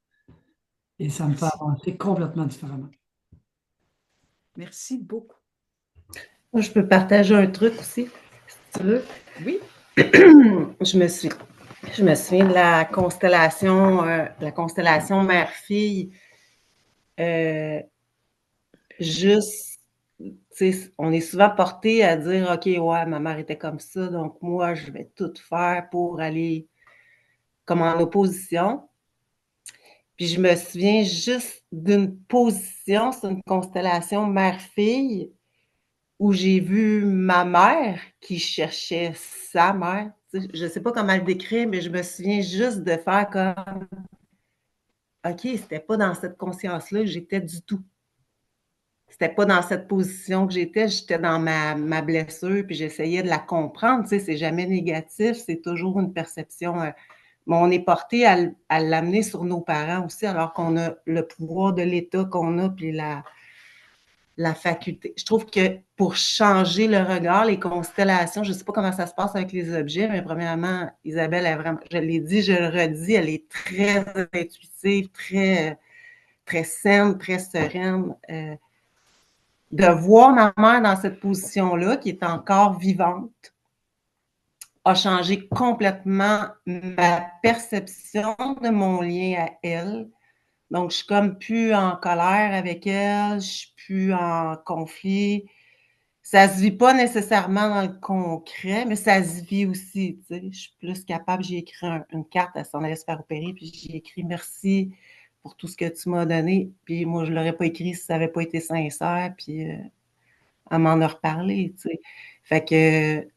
Et ça me fait Merci. avancer complètement différemment. Merci beaucoup. Moi, je peux partager un truc aussi, si tu veux. Oui, Je me suis, je me souviens de la constellation mère-fille. Euh, juste, tu sais, on est souvent porté à dire, OK, ouais, ma mère était comme ça, donc moi, je vais tout faire pour aller comme en opposition. Puis je me souviens juste d'une position, c'est une constellation mère-fille, où j'ai vu ma mère qui cherchait sa mère. Je ne sais pas comment le décrire, mais je me souviens juste de faire comme OK, c'était pas dans cette conscience-là que j'étais du tout. C'était pas dans cette position que j'étais dans ma blessure, puis j'essayais de la comprendre. Tu sais, c'est jamais négatif, c'est toujours une perception. Mais on est porté à l'amener sur nos parents aussi, alors qu'on a le pouvoir de l'État qu'on a, puis la faculté. Je trouve que pour changer le regard, les constellations, je ne sais pas comment ça se passe avec les objets, mais premièrement, Isabelle est vraiment, je l'ai dit, je le redis, elle est très intuitive, très, très saine, très sereine. De voir ma mère dans cette position-là, qui est encore vivante, a changé complètement ma perception de mon lien à elle. Donc, je suis comme plus en colère avec elle, je suis plus en conflit. Ça se vit pas nécessairement dans le concret, mais ça se vit aussi, tu sais. Je suis plus capable, j'ai écrit une carte, elle s'en allait se faire opérer, puis j'ai écrit merci pour tout ce que tu m'as donné. Puis moi, je l'aurais pas écrit si ça n'avait pas été sincère, puis elle m'en a reparlé, tu sais. Fait que,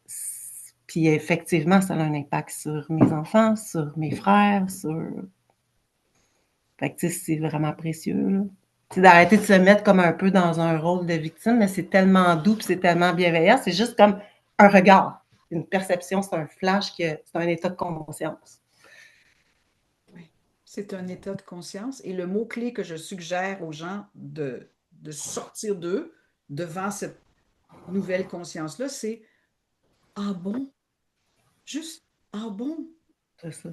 puis effectivement, ça a un impact sur mes enfants, sur mes frères, sur... Fait que, tu sais, c'est vraiment précieux, là. C'est d'arrêter de se mettre comme un peu dans un rôle de victime, mais c'est tellement doux puis c'est tellement bienveillant. C'est juste comme un regard, une perception, c'est un flash, c'est un état de conscience. oui. C'est un état de conscience. Et le mot-clé que je suggère aux gens de sortir d'eux devant cette nouvelle conscience-là, c'est ah bon? Juste ah bon? C'est ça.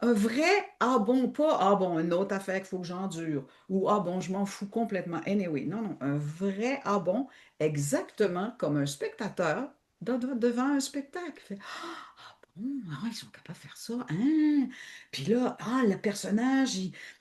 Un vrai ah bon, pas ah bon, une autre affaire qu'il faut que j'endure ou ah bon, je m'en fous complètement. Anyway, non, non, un vrai ah bon, exactement comme un spectateur devant un spectacle. Fait, ah bon, ah, ils sont capables de faire ça, hein? Puis là, ah, le personnage,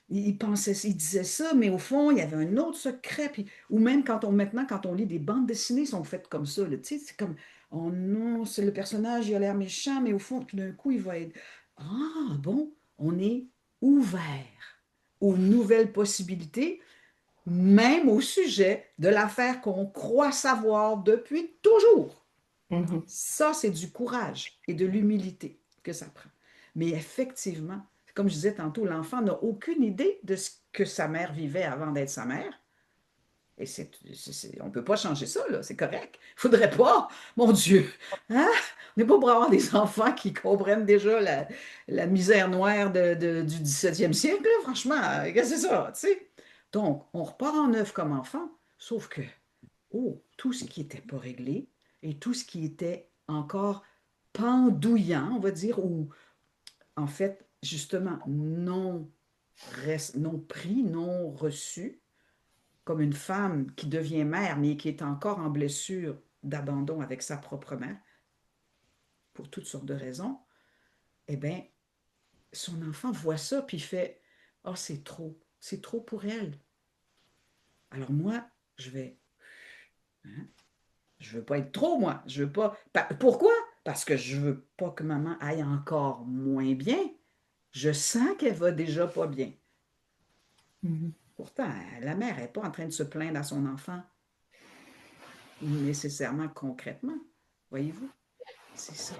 il pensait, il disait ça, mais au fond, il y avait un autre secret. Puis, ou même maintenant, quand on lit des bandes dessinées, sont faites comme ça, là, tu sais, c'est comme, oh non, c'est le personnage, il a l'air méchant, mais au fond, tout d'un coup, il va être ah bon, on est ouvert aux nouvelles possibilités, même au sujet de l'affaire qu'on croit savoir depuis toujours. Mm-hmm. Ça, c'est du courage et de l'humilité que ça prend. Mais effectivement, comme je disais tantôt, l'enfant n'a aucune idée de ce que sa mère vivait avant d'être sa mère. Et on ne peut pas changer ça, là, c'est correct. Il ne faudrait pas, mon Dieu. Hein? On n'est pas pour avoir des enfants qui comprennent déjà la misère noire du 17e siècle, là, franchement. Qu'est-ce que c'est ça, tu sais? Donc, on repart en neuf comme enfant, sauf que, oh, tout ce qui n'était pas réglé et tout ce qui était encore pendouillant, on va dire, ou en fait, justement, non pris, non reçu, comme une femme qui devient mère, mais qui est encore en blessure d'abandon avec sa propre mère, pour toutes sortes de raisons, eh bien, son enfant voit ça, puis il fait oh, c'est trop pour elle. Alors moi, je vais... hein, je veux pas être trop, moi. Je veux pas... Pourquoi? Parce que je veux pas que maman aille encore moins bien. Je sens qu'elle va déjà pas bien. Pourtant, la mère n'est pas en train de se plaindre à son enfant, nécessairement concrètement. Voyez-vous? C'est ça.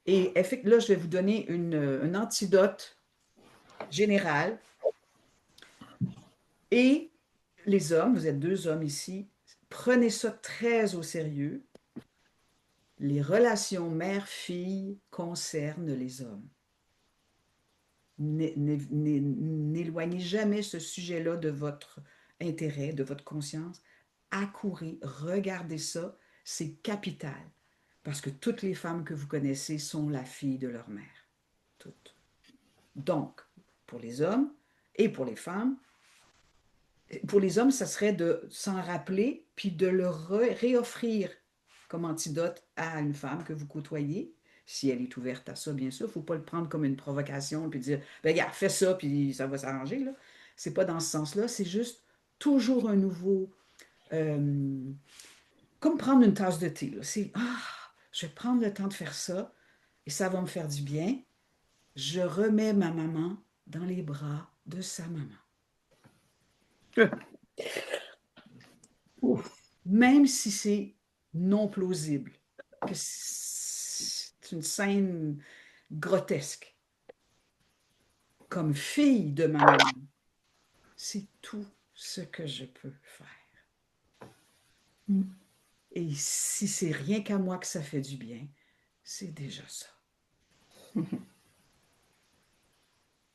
Et là, je vais vous donner un antidote général. Et les hommes, vous êtes deux hommes ici, prenez ça très au sérieux. Les relations mère-fille concernent les hommes. N'éloignez jamais ce sujet-là de votre intérêt, de votre conscience. Accourez, regardez ça, c'est capital. Parce que toutes les femmes que vous connaissez sont la fille de leur mère. Toutes. Donc, pour les hommes et pour les femmes, pour les hommes, ça serait de s'en rappeler puis de le réoffrir comme antidote à une femme que vous côtoyez, si elle est ouverte à ça, bien sûr. Il ne faut pas le prendre comme une provocation puis dire, ben, regarde, fais ça puis ça va s'arranger. Là. C'est pas dans ce sens-là. C'est juste toujours un nouveau. Comme prendre une tasse de thé. C'est, je vais prendre le temps de faire ça et ça va me faire du bien. Je remets ma maman dans les bras de sa maman. Même si c'est non plausible, que c'est une scène grotesque. Comme fille de ma maman, c'est tout ce que je peux faire. Et si c'est rien qu'à moi que ça fait du bien, c'est déjà ça.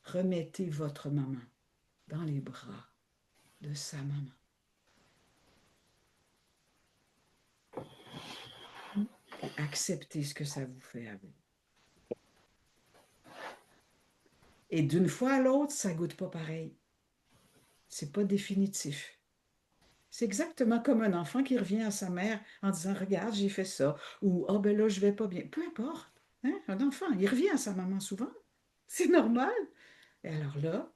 Remettez votre maman dans les bras de sa maman. Et acceptez ce que ça vous fait à vous. Et d'une fois à l'autre, ça ne goûte pas pareil. C'est pas définitif. C'est exactement comme un enfant qui revient à sa mère en disant « Regarde, j'ai fait ça » ou « Ah ben là, je vais pas bien ». Peu importe. Hein? Un enfant, il revient à sa maman souvent. C'est normal. Et alors là,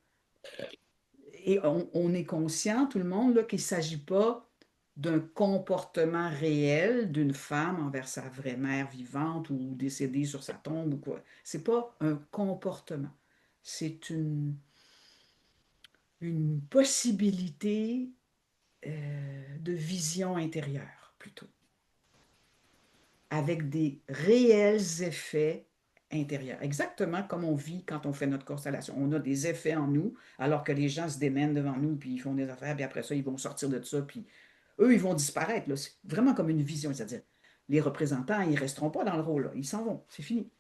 et on est conscient, tout le monde, là, qu'il ne s'agit pas d'un comportement réel d'une femme envers sa vraie mère vivante ou décédée sur sa tombe ou quoi. C'est pas un comportement. C'est une possibilité de vision intérieure, plutôt, avec des réels effets intérieurs. Exactement comme on vit quand on fait notre constellation. On a des effets en nous, alors que les gens se démènent devant nous, puis ils font des affaires, puis après ça, ils vont sortir de ça, puis eux, ils vont disparaître. Là. C'est vraiment comme une vision, c'est-à-dire les représentants, ils ne resteront pas dans le rôle, là. Ils s'en vont, c'est fini.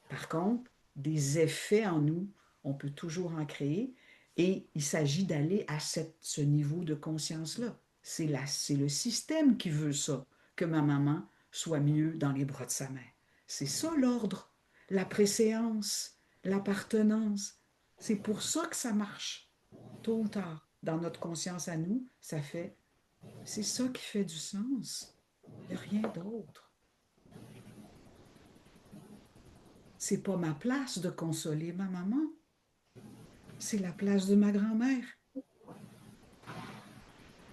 Par contre, des effets en nous, on peut toujours en créer, et il s'agit d'aller à ce niveau de conscience-là. C'est le système qui veut ça, que ma maman soit mieux dans les bras de sa mère. C'est ça l'ordre, la préséance, l'appartenance. C'est pour ça que ça marche, tôt ou tard. Dans notre conscience à nous, ça fait, c'est ça qui fait du sens. Il n'y a rien d'autre. C'est pas ma place de consoler ma maman. C'est la place de ma grand-mère.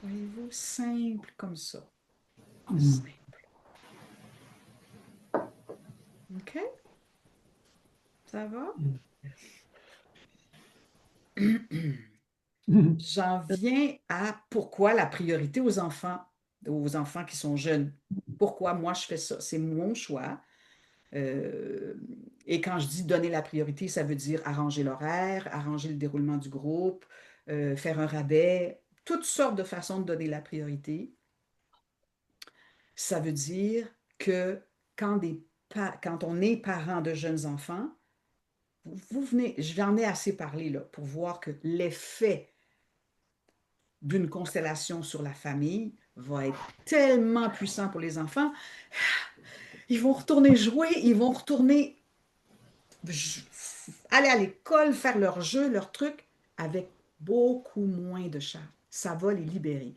Voyez-vous, simple comme ça. Simple. OK? Ça va? J'en viens à pourquoi la priorité aux enfants qui sont jeunes. Pourquoi moi je fais ça? C'est mon choix. Et quand je dis donner la priorité, ça veut dire arranger l'horaire, arranger le déroulement du groupe, faire un rabais, toutes sortes de façons de donner la priorité. Ça veut dire que quand on est parent de jeunes enfants, j'en ai assez parlé là pour voir que l'effet d'une constellation sur la famille va être tellement puissant pour les enfants. Ils vont retourner jouer, ils vont retourner aller à l'école, faire leurs jeux, leurs trucs, avec beaucoup moins de charge. Ça va les libérer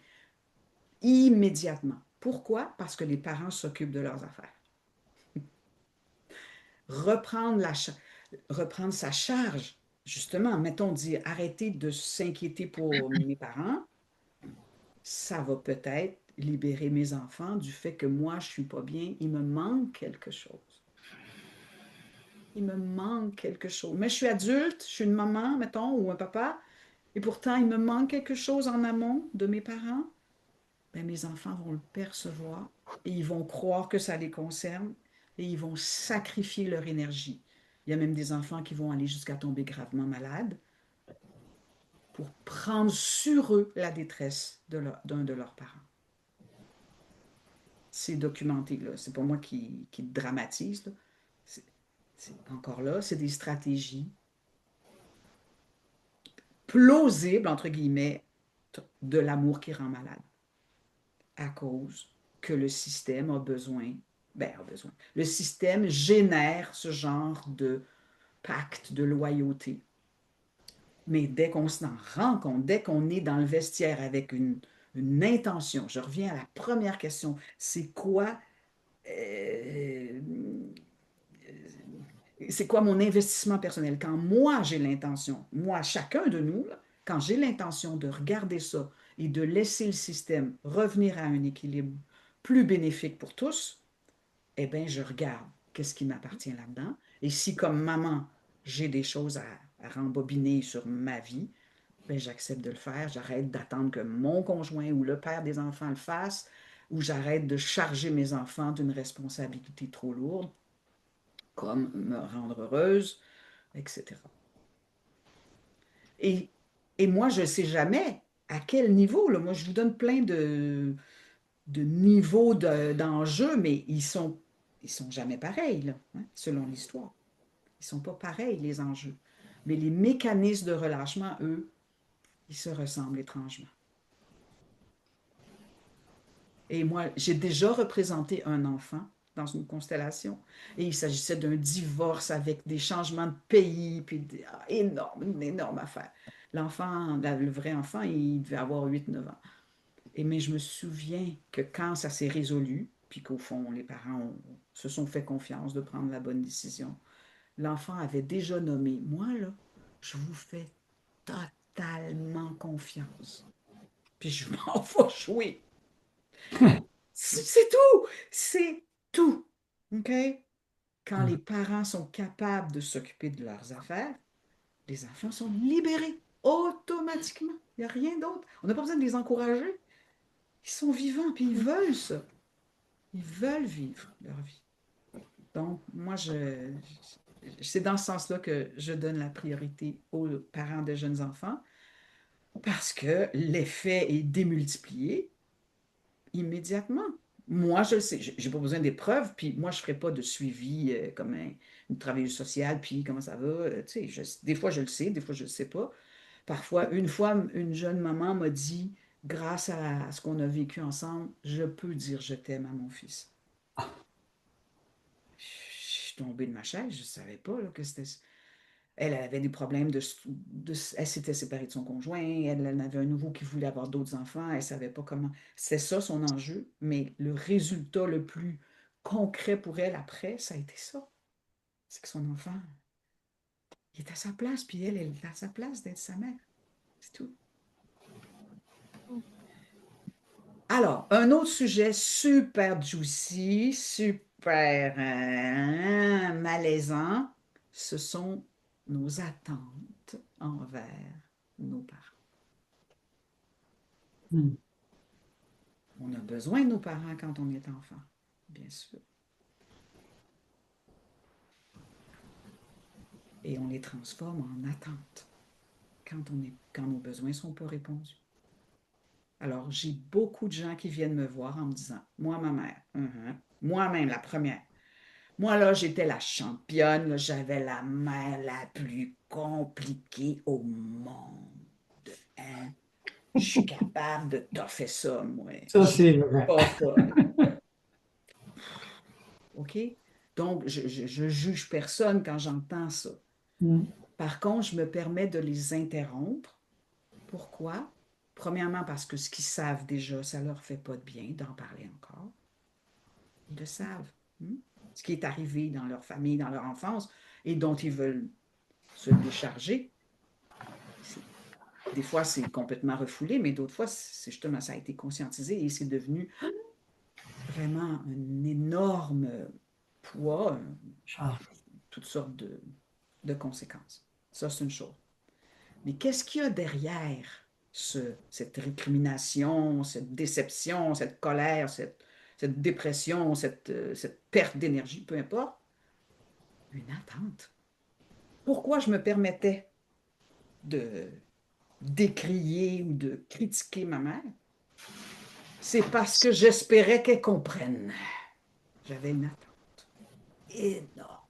immédiatement. Pourquoi? Parce que les parents s'occupent de leurs affaires. Reprendre sa charge, justement, mettons dire arrêtez de s'inquiéter pour mes parents, ça va peut-être libérer mes enfants du fait que moi, je ne suis pas bien, il me manque quelque chose. Il me manque quelque chose. Mais je suis adulte, je suis une maman, mettons, ou un papa, et pourtant, il me manque quelque chose en amont de mes parents. Ben, mes enfants vont le percevoir et ils vont croire que ça les concerne et ils vont sacrifier leur énergie. Il y a même des enfants qui vont aller jusqu'à tomber gravement malades pour prendre sur eux la détresse d'un de leurs parents. C'est documenté, là. C'est pas moi qui dramatise, là. Encore là, c'est des stratégies plausibles, entre guillemets, de l'amour qui rend malade. À cause que le système a besoin, le système génère ce genre de pacte de loyauté. Mais dès qu'on s'en rend compte, dès qu'on est dans le vestiaire avec une intention, je reviens à la première question, euh, c'est quoi mon investissement personnel? Quand moi j'ai l'intention, moi, chacun de nous, là, quand j'ai l'intention de regarder ça et de laisser le système revenir à un équilibre plus bénéfique pour tous, eh bien, je regarde qu'est-ce qui m'appartient là-dedans. Et si, comme maman, j'ai des choses à rembobiner sur ma vie, ben, j'accepte de le faire. J'arrête d'attendre que mon conjoint ou le père des enfants le fasse, ou j'arrête de charger mes enfants d'une responsabilité trop lourde, comme me rendre heureuse, etc. Et, et moi, je ne sais jamais à quel niveau. Là. Moi, je vous donne plein de niveaux d'enjeux, mais ils sont jamais pareils, là, hein, selon l'histoire. Ils ne sont pas pareils, les enjeux. Mais les mécanismes de relâchement, eux, ils se ressemblent étrangement. Et moi, j'ai déjà représenté un enfant dans une constellation et il s'agissait d'un divorce avec des changements de pays, puis énorme, une énorme affaire. L'enfant, le vrai enfant, il devait avoir 8 9 ans. Mais je me souviens que quand ça s'est résolu, puis qu'au fond, les parents se sont fait confiance de prendre la bonne décision, l'enfant avait déjà nommé, moi, là, je vous fais totalement confiance. Puis je m'en vais jouer. C'est tout. C'est tout. OK? Quand les parents sont capables de s'occuper de leurs affaires, les enfants sont libérés automatiquement. Il n'y a rien d'autre. On n'a pas besoin de les encourager. Ils sont vivants, puis ils veulent ça. Ils veulent vivre leur vie. Donc, moi, c'est dans ce sens-là que je donne la priorité aux parents de jeunes enfants parce que l'effet est démultiplié immédiatement. Moi, je le sais, je n'ai pas besoin des preuves, puis moi, je ne ferai pas de suivi comme une travailleuse sociale, puis comment ça va. Tu sais, des fois, je le sais, des fois, je ne le sais pas. Parfois, une fois, une jeune maman m'a dit, grâce à ce qu'on a vécu ensemble, je peux dire je t'aime à mon fils. Je suis tombée de ma chaise, je ne savais pas là, que c'était. Elle avait des problèmes elle s'était séparée de son conjoint, elle en avait un nouveau qui voulait avoir d'autres enfants, elle ne savait pas comment. C'était ça son enjeu, mais le résultat le plus concret pour elle après, ça a été ça. C'est que son enfant, il est à sa place, puis elle est à sa place d'être sa mère. C'est tout. Alors, un autre sujet super juicy, super malaisant, ce sont nos attentes envers nos parents. Hmm. On a besoin de nos parents quand on est enfant, bien sûr. Et on les transforme en attentes quand nos besoins ne sont pas répondus. Alors, j'ai beaucoup de gens qui viennent me voir en me disant, moi, ma mère, moi-même, la première, moi, là, j'étais la championne, là, j'avais la mère la plus compliquée au monde. Hein? Je suis capable de toffer ça, moi. Ça, Je c'est suis vrai. pas folle. OK? Donc, je juge personne quand j'entends ça. Hmm. Par contre, je me permets de les interrompre. Pourquoi? Premièrement, parce que ce qu'ils savent déjà, ça ne leur fait pas de bien d'en parler encore. Ils le savent. Ce qui est arrivé dans leur famille, dans leur enfance, et dont ils veulent se décharger, Des fois, c'est complètement refoulé, mais d'autres fois, c'est justement, ça a été conscientisé et c'est devenu vraiment un énorme poids, Charles. toutes sortes de conséquences. Ça, c'est une chose. Mais qu'est-ce qu'il y a derrière cette récrimination, cette déception, cette colère, cette dépression, cette perte d'énergie, peu importe? Une attente. Pourquoi je me permettais de décrier ou de critiquer ma mère? C'est parce que j'espérais qu'elle comprenne. J'avais une attente énorme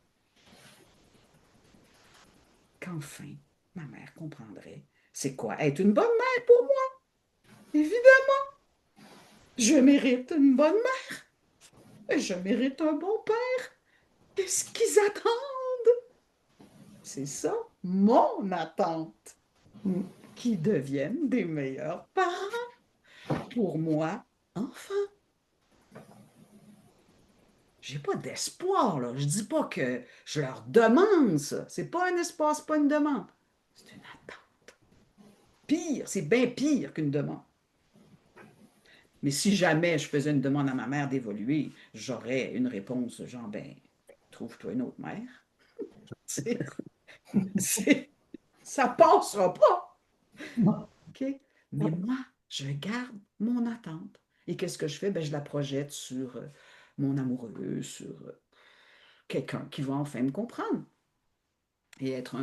qu'enfin ma mère comprendrait. C'est quoi être une bonne mère pour moi? Évidemment, je mérite une bonne mère et je mérite un bon père. Qu'est-ce qu'ils attendent? C'est ça, mon attente. Qu'ils deviennent des meilleurs parents pour moi, enfant. J'ai pas d'espoir, là. Je dis pas que je leur demande ça. C'est pas un espoir, c'est pas une demande. C'est une attente. Pire, c'est bien pire qu'une demande. Mais si jamais je faisais une demande à ma mère d'évoluer, j'aurais une réponse genre, ben, trouve-toi une autre mère. Ça passera pas. OK? Mais moi, je garde mon attente. Et qu'est-ce que je fais? Ben, je la projette sur mon amoureux, sur quelqu'un qui va enfin me comprendre et être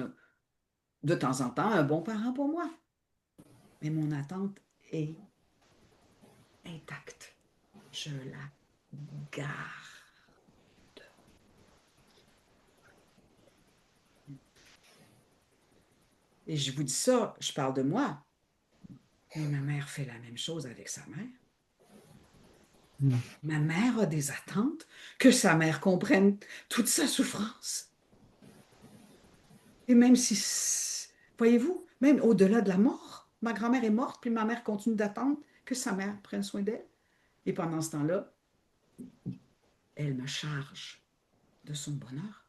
de temps en temps un bon parent pour moi. Mais mon attente est intacte. Je la garde. Et je vous dis ça, je parle de moi, mais ma mère fait la même chose avec sa mère. Ma mère a des attentes, que sa mère comprenne toute sa souffrance. Et même si, voyez-vous, même au-delà de la mort, ma grand-mère est morte, puis ma mère continue d'attendre que sa mère prenne soin d'elle. Et pendant ce temps-là, elle me charge de son bonheur.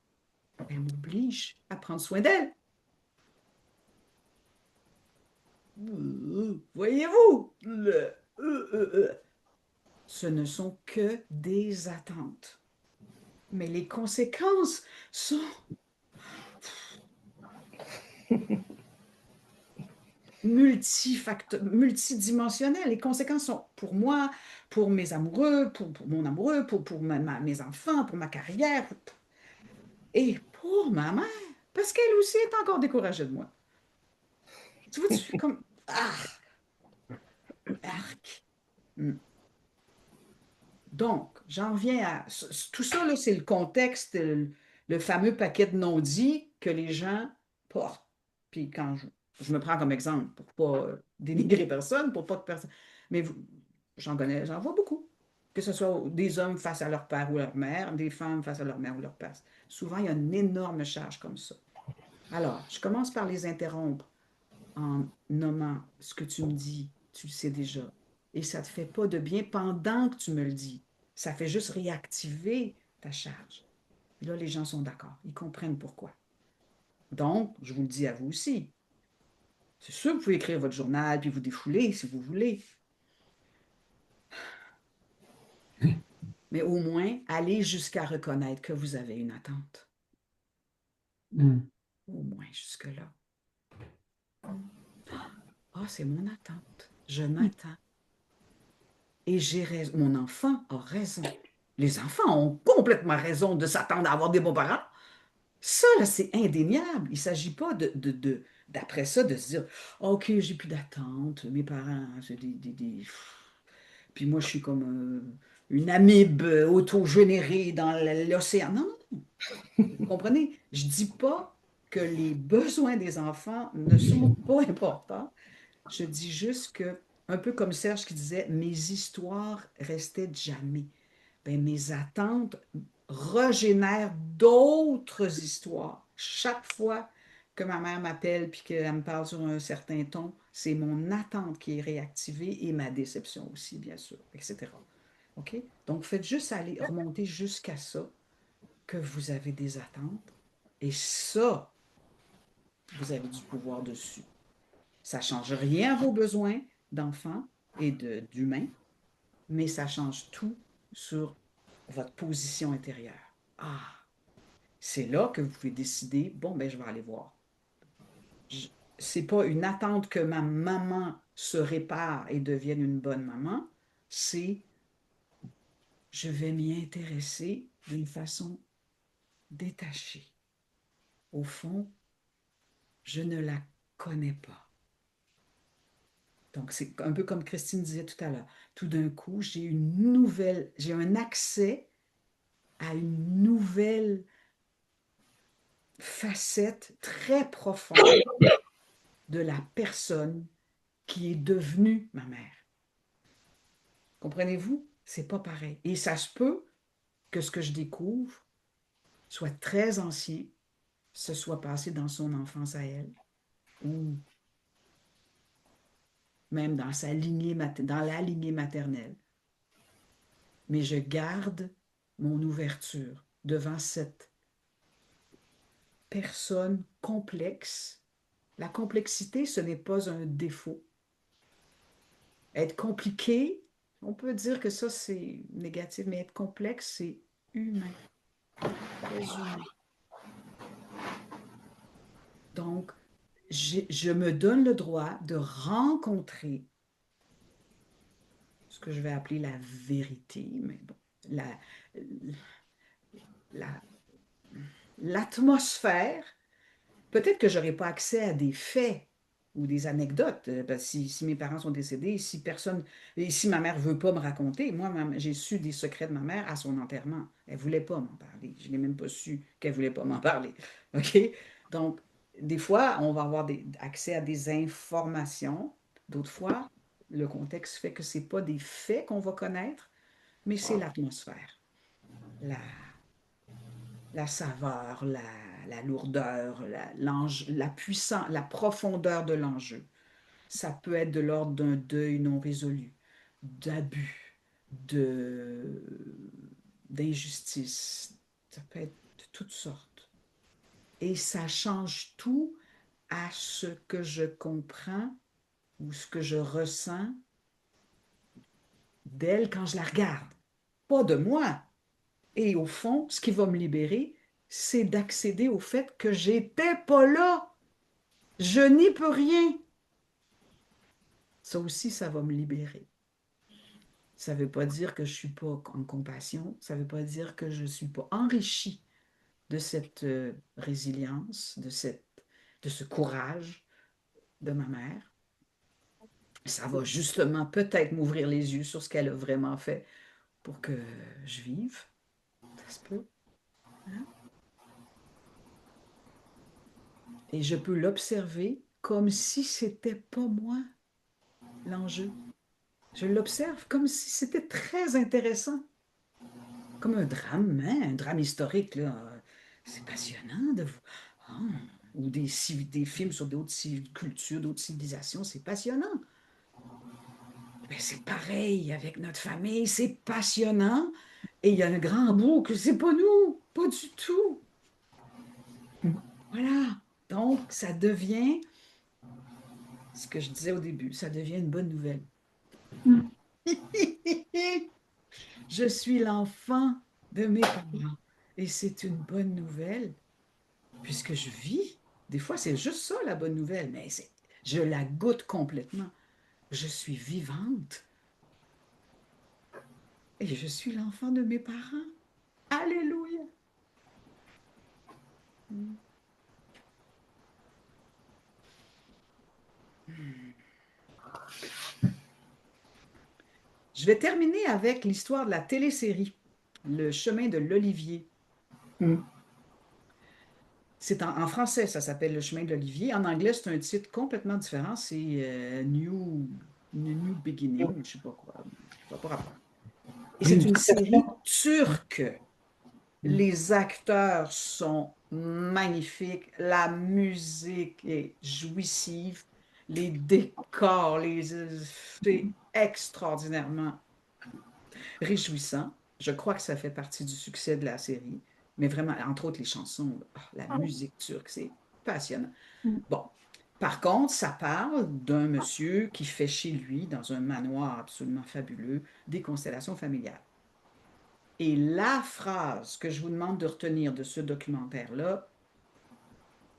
Elle m'oblige à prendre soin d'elle. Voyez-vous, ce ne sont que des attentes. Mais les conséquences sont multidimensionnelles. Les conséquences sont pour moi, pour mes amoureux, pour mon amoureux, pour mes enfants, pour ma carrière, et pour ma mère, parce qu'elle aussi est encore découragée de moi. Tu vois, tu fais comme... Ah! Arc! Hmm. Donc, j'en viens à... Tout ça, là, c'est le contexte, le fameux paquet de non-dits que les gens portent. Puis quand je me prends comme exemple, pour pas dénigrer personne, pour pas que personne... Mais j'en connais, j'en vois beaucoup. Que ce soit des hommes face à leur père ou leur mère, des femmes face à leur mère ou leur père. Souvent, il y a une énorme charge comme ça. Alors, je commence par les interrompre en nommant ce que tu me dis, tu le sais déjà. Et ça ne te fait pas de bien pendant que tu me le dis. Ça fait juste réactiver ta charge. Et là, les gens sont d'accord. Ils comprennent pourquoi. Donc, je vous le dis à vous aussi. C'est sûr que vous pouvez écrire votre journal puis vous défouler si vous voulez. Mais au moins, allez jusqu'à reconnaître que vous avez une attente. Au moins jusque-là. Ah, c'est mon attente. Je m'attends. Et j'ai raison. Mon enfant a raison. Les enfants ont complètement raison de s'attendre à avoir des bons parents. Ça, là, c'est indéniable. Il ne s'agit pas d'après ça, de se dire, OK, j'ai plus d'attente, mes parents, c'est Puis moi, je suis comme une amibe auto-générée dans l'océan. Non, non, non. Vous comprenez? Je ne dis pas que les besoins des enfants ne sont pas importants. Je dis juste que, un peu comme Serge qui disait, mes histoires restaient de jamais. Ben, mes attentes régénèrent d'autres histoires. Chaque fois que ma mère m'appelle puis qu'elle me parle sur un certain ton, c'est mon attente qui est réactivée et ma déception aussi, bien sûr, etc. OK? Donc, faites juste aller remonter jusqu'à ça, que vous avez des attentes. Et ça, vous avez du pouvoir dessus. Ça ne change rien à vos besoins d'enfants et d'humains, mais ça change tout sur votre position intérieure. Ah, c'est là que vous pouvez décider, bon, ben, je vais aller voir. C'est pas une attente que ma maman se répare et devienne une bonne maman, c'est je vais m'y intéresser d'une façon détachée. Au fond, je ne la connais pas. Donc, c'est un peu comme Christine disait tout à l'heure. Tout d'un coup, j'ai un accès à une nouvelle facette très profonde de la personne qui est devenue ma mère. Comprenez-vous? C'est pas pareil. Et ça se peut que ce que je découvre soit très ancien, se soit passé dans son enfance à elle, ou même dans la lignée maternelle. Mais je garde mon ouverture devant cette personne complexe. La complexité, ce n'est pas un défaut. Être compliqué, on peut dire que ça, c'est négatif, mais être complexe, c'est humain, très humain. Donc, je me donne le droit de rencontrer ce que je vais appeler la vérité, mais bon, la, l'atmosphère. Peut-être que je n'aurai pas accès à des faits ou des anecdotes. Si mes parents sont décédés, si personne, et si ma mère ne veut pas me raconter, moi, j'ai su des secrets de ma mère à son enterrement. Elle ne voulait pas m'en parler. Je n'ai même pas su qu'elle ne voulait pas m'en parler. OK? Donc, des fois, on va avoir accès à des informations. D'autres fois, le contexte fait que ce n'est pas des faits qu'on va connaître, mais c'est l'atmosphère, la, la saveur, la lourdeur, la puissance, la profondeur de l'enjeu. Ça peut être de l'ordre d'un deuil non résolu, d'abus, d'injustice. Ça peut être de toutes sortes. Et ça change tout à ce que je comprends ou ce que je ressens d'elle quand je la regarde. Pas de moi. Et au fond, ce qui va me libérer, c'est d'accéder au fait que j'étais pas là. Je n'y peux rien. Ça aussi, ça va me libérer. Ça ne veut pas dire que je ne suis pas en compassion. Ça ne veut pas dire que je ne suis pas enrichie de cette résilience, de ce courage de ma mère. Ça va justement peut-être m'ouvrir les yeux sur ce qu'elle a vraiment fait pour que je vive. Ça se peut. Hein? Et je peux l'observer comme si c'était pas moi l'enjeu. Je l'observe comme si c'était très intéressant. Comme un drame, hein, un drame historique, là. C'est passionnant de vous. Ah, ou des films sur d'autres cultures, d'autres civilisations, c'est passionnant. Ben, c'est pareil avec notre famille, c'est passionnant. Et il y a un grand bout que c'est pas nous, pas du tout. Voilà. Donc, ça devient, ce que je disais au début, ça devient une bonne nouvelle. Je suis l'enfant de mes parents. Et c'est une bonne nouvelle puisque je vis. Des fois, c'est juste ça la bonne nouvelle, mais je la goûte complètement. Je suis vivante et je suis l'enfant de mes parents. Alléluia. Je vais terminer avec l'histoire de la télésérie, Le chemin de l'Olivier. C'est en français, ça s'appelle Le chemin de l'Olivier. En anglais, c'est un titre complètement différent. C'est New Beginning, je ne sais pas quoi. Ça n'a pas rapport. Et c'est une série turque. Les acteurs sont magnifiques, la musique est jouissive, les décors, c'est extraordinairement réjouissant. Je crois que ça fait partie du succès de la série, mais vraiment, entre autres, les chansons, la musique turque, c'est passionnant. Bon, Par contre, ça parle d'un monsieur qui fait chez lui, dans un manoir absolument fabuleux, des constellations familiales. Et la phrase que je vous demande de retenir de ce documentaire-là,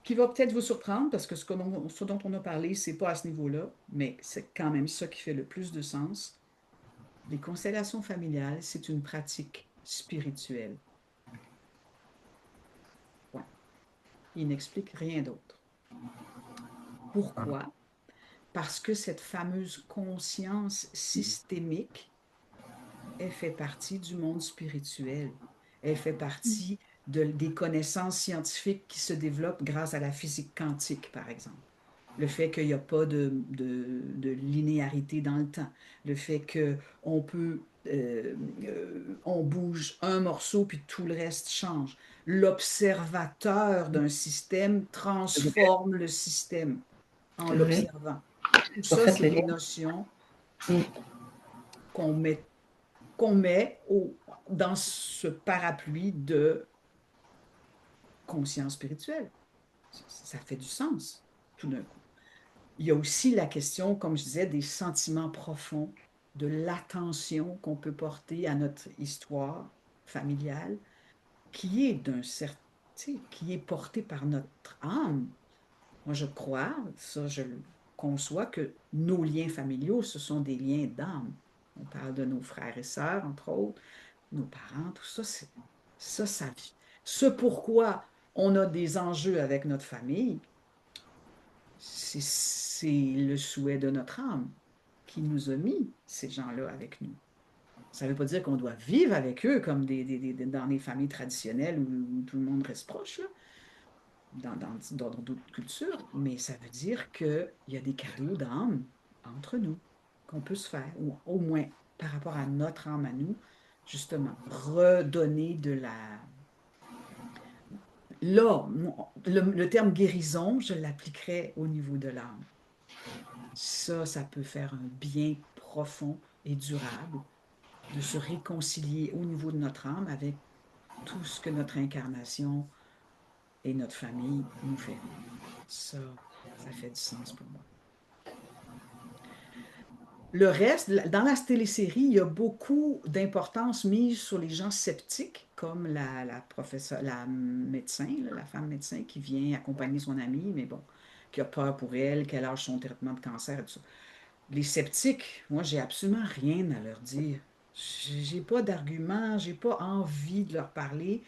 qui va peut-être vous surprendre, parce que ce dont on a parlé, c'est pas à ce niveau-là, mais c'est quand même ça qui fait le plus de sens. Les constellations familiales, c'est une pratique spirituelle. Point. Il n'explique rien d'autre. Pourquoi? Parce que cette fameuse conscience systémique, elle fait partie du monde spirituel. Elle fait partie des connaissances scientifiques qui se développent grâce à la physique quantique, par exemple. Le fait qu'il n'y a pas de linéarité dans le temps. Le fait qu'on peut, on bouge un morceau puis tout le reste change. L'observateur d'un système transforme le système en C'est vrai. l'observant. Tout Pas ça, fait c'est le des lien. notions Mm. qu'on met dans ce parapluie de conscience spirituelle. Ça fait du sens, tout d'un coup. Il y a aussi la question, comme je disais, des sentiments profonds, de l'attention qu'on peut porter à notre histoire familiale, qui est qui est portée par notre âme. Moi, je crois, ça, je le conçois, que nos liens familiaux, ce sont des liens d'âme. On parle de nos frères et sœurs, entre autres, nos parents, tout ça, ça. Ce pourquoi on a des enjeux avec notre famille, c'est le souhait de notre âme qui nous a mis ces gens-là avec nous. Ça ne veut pas dire qu'on doit vivre avec eux comme dans les familles traditionnelles où tout le monde reste proche, là, dans d'autres cultures, mais ça veut dire qu'il y a des cadeaux d'âme entre nous qu'on peut se faire, ou au moins par rapport à notre âme à nous, justement, redonner de la... Là, le terme guérison, je l'appliquerais au niveau de l'âme. Ça peut faire un bien profond et durable de se réconcilier au niveau de notre âme avec tout ce que notre incarnation et notre famille nous fait vivre. Ça fait du sens pour moi. Le reste, dans la télésérie, il y a beaucoup d'importance mise sur les gens sceptiques, comme la professeure, la médecin, là, la femme médecin qui vient accompagner son amie, mais bon, qui a peur pour elle, qu'elle lâche son traitement de cancer et tout ça. Les sceptiques, moi, j'ai absolument rien à leur dire. J'ai pas d'argument, j'ai pas envie de leur parler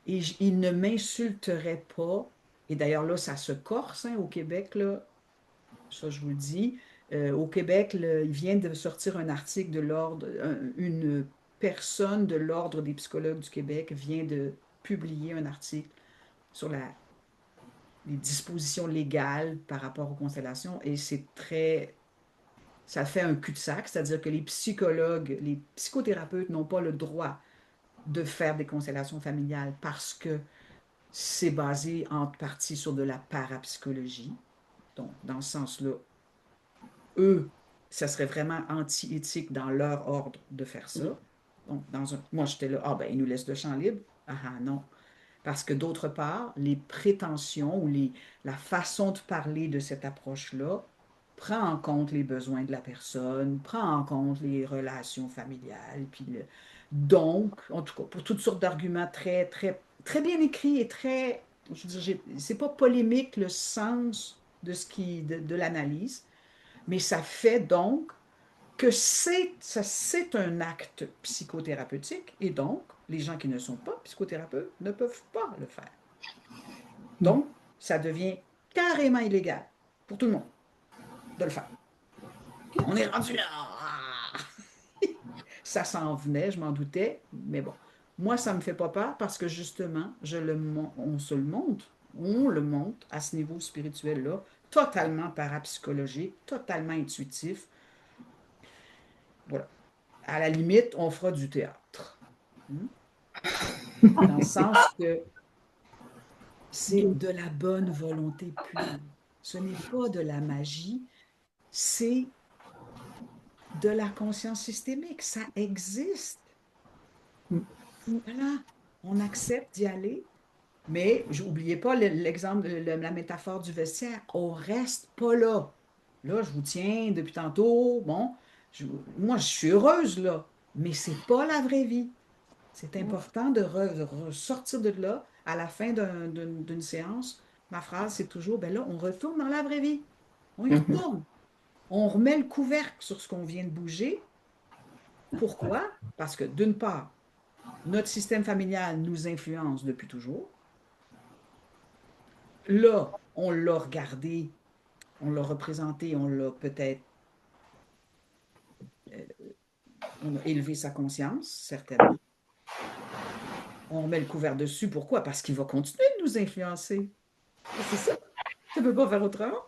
et ils ne m'insulteraient pas. Et d'ailleurs, là, ça se corse hein, au Québec, là, ça je vous le dis. Au Québec, il vient de sortir un article de l'ordre, une personne de l'Ordre des psychologues du Québec vient de publier un article sur les dispositions légales par rapport aux constellations et ça fait un cul-de-sac, c'est-à-dire que les psychologues, les psychothérapeutes n'ont pas le droit de faire des constellations familiales parce que c'est basé en partie sur de la parapsychologie. Donc, dans ce sens-là, eux, ça serait vraiment anti-éthique dans leur ordre de faire ça. Donc, moi, j'étais là, ah ben, ils nous laissent le champ libre. Ah ah, non. Parce que d'autre part, les prétentions ou la façon de parler de cette approche-là prend en compte les besoins de la personne, prend en compte les relations familiales, donc, en tout cas, pour toutes sortes d'arguments très, très, très bien écrits et très, je veux dire, c'est pas polémique le sens de l'analyse, mais ça fait donc que c'est un acte psychothérapeutique et donc les gens qui ne sont pas psychothérapeutes ne peuvent pas le faire. Donc, ça devient carrément illégal pour tout le monde de le faire. On est rendu là. Ça s'en venait, je m'en doutais, mais bon. Moi, ça ne me fait pas peur parce que justement, on le monte à ce niveau spirituel-là, totalement parapsychologique, totalement intuitif. Voilà. À la limite, on fera du théâtre. Hmm? Dans le sens que c'est de la bonne volonté pure. Ce n'est pas de la magie, c'est de la conscience systémique. Ça existe. Voilà. On accepte d'y aller, Mais n'oubliez pas l'exemple, la métaphore du vestiaire. On reste pas là. Là, je vous tiens depuis tantôt. Bon, moi, je suis heureuse là, mais c'est pas la vraie vie. C'est important de ressortir de là à la fin d'une séance. Ma phrase, c'est toujours, ben là, on retourne dans la vraie vie. On y Mhm. retourne. On remet le couvercle sur ce qu'on vient de bouger. Pourquoi? Parce que d'une part, notre système familial nous influence depuis toujours. Là, on l'a regardé, on l'a représenté, on l'a peut-être, euh, on a élevé sa conscience, certainement. On remet le couvert dessus. Pourquoi? Parce qu'il va continuer de nous influencer. C'est ça. Ça ne peut pas faire autrement.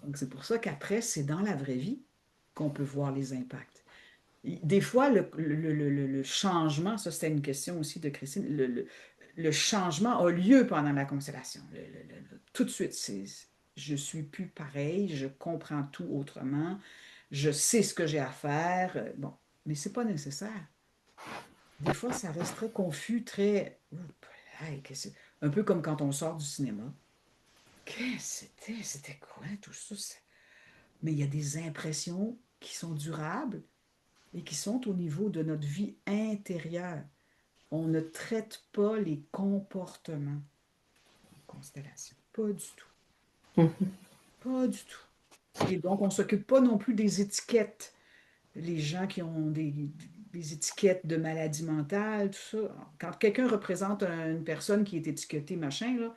Donc, c'est pour ça qu'après, c'est dans la vraie vie qu'on peut voir les impacts. Des fois, le changement, ça c'était une question aussi de Christine, le changement a lieu pendant la constellation. Tout de suite, je suis plus pareil, je comprends tout autrement, je sais ce que j'ai à faire. Bon, mais c'est pas nécessaire. Des fois, ça reste très confus, très... Hey, un peu comme quand on sort du cinéma. Qu'est-ce que c'était? C'était quoi tout ça? Mais il y a des impressions qui sont durables et qui sont au niveau de notre vie intérieure. On ne traite pas les comportements en constellation. Pas du tout. Pas du tout. Et donc, on ne s'occupe pas non plus des étiquettes. Les gens qui ont des étiquettes de maladie mentale, tout ça. Quand quelqu'un représente une personne qui est étiquetée machin, là,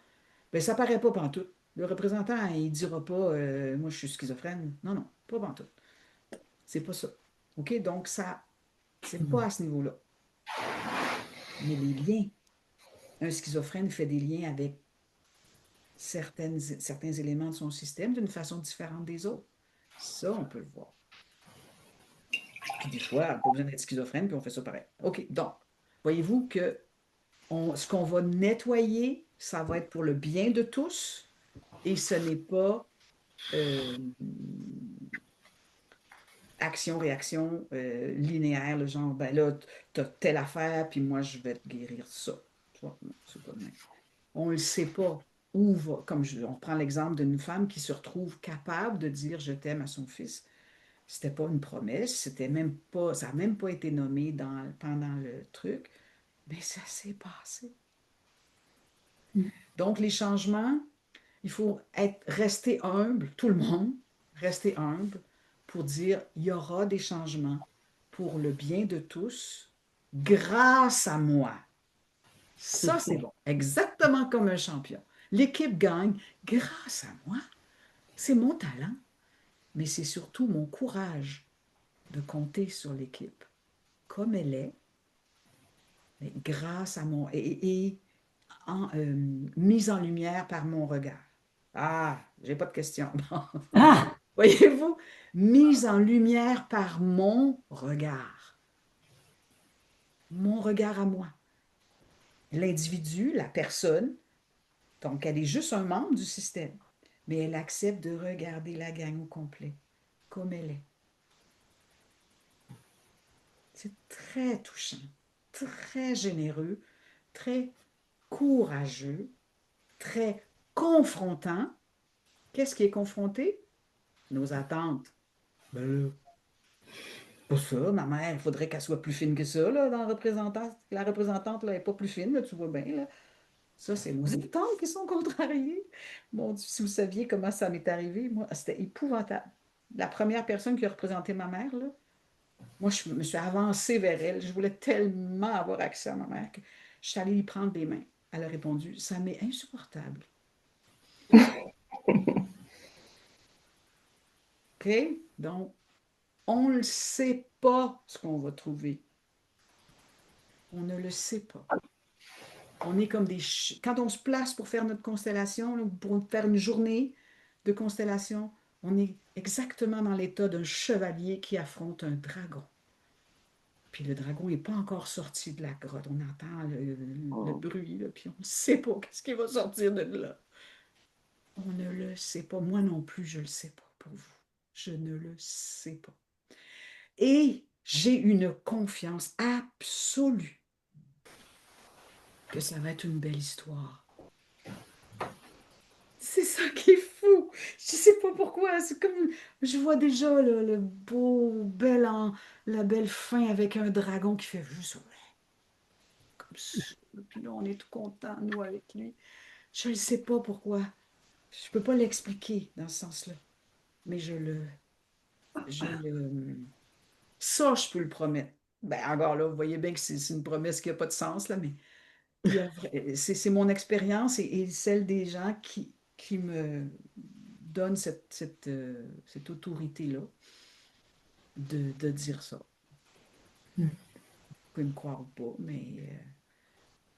ben, ça ne paraît pas pantoute. Le représentant, il ne dira pas moi, je suis schizophrène. Non, non, pas pantoute. C'est pas ça. OK? Donc, ça, c'est pas à ce niveau-là. Mais les liens, un schizophrène fait des liens avec certains éléments de son système d'une façon différente des autres. Ça, on peut le voir. Puis des fois, on n'a pas besoin d'être schizophrène, puis on fait ça pareil. OK, donc, voyez-vous que ce qu'on va nettoyer, ça va être pour le bien de tous et ce n'est pas euh, action-réaction linéaire, le genre, ben là, tu as telle affaire, puis moi, je vais te guérir ça. Tu vois, non, c'est pas de même. On ne le sait pas où va, on prend l'exemple d'une femme qui se retrouve capable de dire je t'aime à son fils. C'était pas une promesse, c'était même pas, ça n'a même pas été nommé pendant le truc, mais ça s'est passé. Donc, les changements, il faut rester humble, tout le monde, rester humble pour dire il y aura des changements pour le bien de tous grâce à moi. Ça, c'est bon. Exactement comme un champion. L'équipe gagne grâce à moi. C'est mon talent, mais c'est surtout mon courage de compter sur l'équipe comme elle est, mais grâce à mise en lumière par mon regard. Ah, j'ai pas de question. Ah! Voyez-vous, mise en lumière par mon regard à moi. L'individu, la personne, donc elle est juste un membre du système, mais elle accepte de regarder la gang au complet, comme elle est. C'est très touchant, très généreux, très courageux, très confrontant. Qu'est-ce qui est confronté? Nos attentes. Ben là, pas ça, ma mère, il faudrait qu'elle soit plus fine que ça, là, dans la représentante. La représentante, là, n'est pas plus fine, là, tu vois bien, là. Ça, c'est nos attentes qui sont contrariées. Mon Dieu, si vous saviez comment ça m'est arrivé, moi, c'était épouvantable. La première personne qui a représenté ma mère, là, moi, je me suis avancée vers elle. Je voulais tellement avoir accès à ma mère que je suis allée lui prendre des mains. Elle a répondu, ça m'est insupportable. OK? Donc, on ne sait pas ce qu'on va trouver. On ne le sait pas. On est comme quand on se place pour faire notre constellation, là, pour faire une journée de constellation, on est exactement dans l'état d'un chevalier qui affronte un dragon. Puis le dragon n'est pas encore sorti de la grotte. On entend le bruit, là, puis on ne sait pas qu'est-ce qui va sortir de là. On ne le sait pas. Moi non plus, je ne le sais pas pour vous. Je ne le sais pas. Et j'ai une confiance absolue que ça va être une belle histoire. c'est ça qui est fou. Je sais pas pourquoi. C'est comme, je vois déjà le beau, la belle fin avec un dragon qui fait juste comme ça. Puis là, on est tout content, nous, avec lui. Je ne sais pas pourquoi. Je peux pas l'expliquer dans ce sens-là. Mais je le, ça, je peux le promettre. Ben, encore là, vous voyez bien que c'est une promesse qui n'a pas de sens, là, mais c'est mon expérience et celle des gens qui me donnent cette autorité-là de dire ça. Vous pouvez me croire ou pas, mais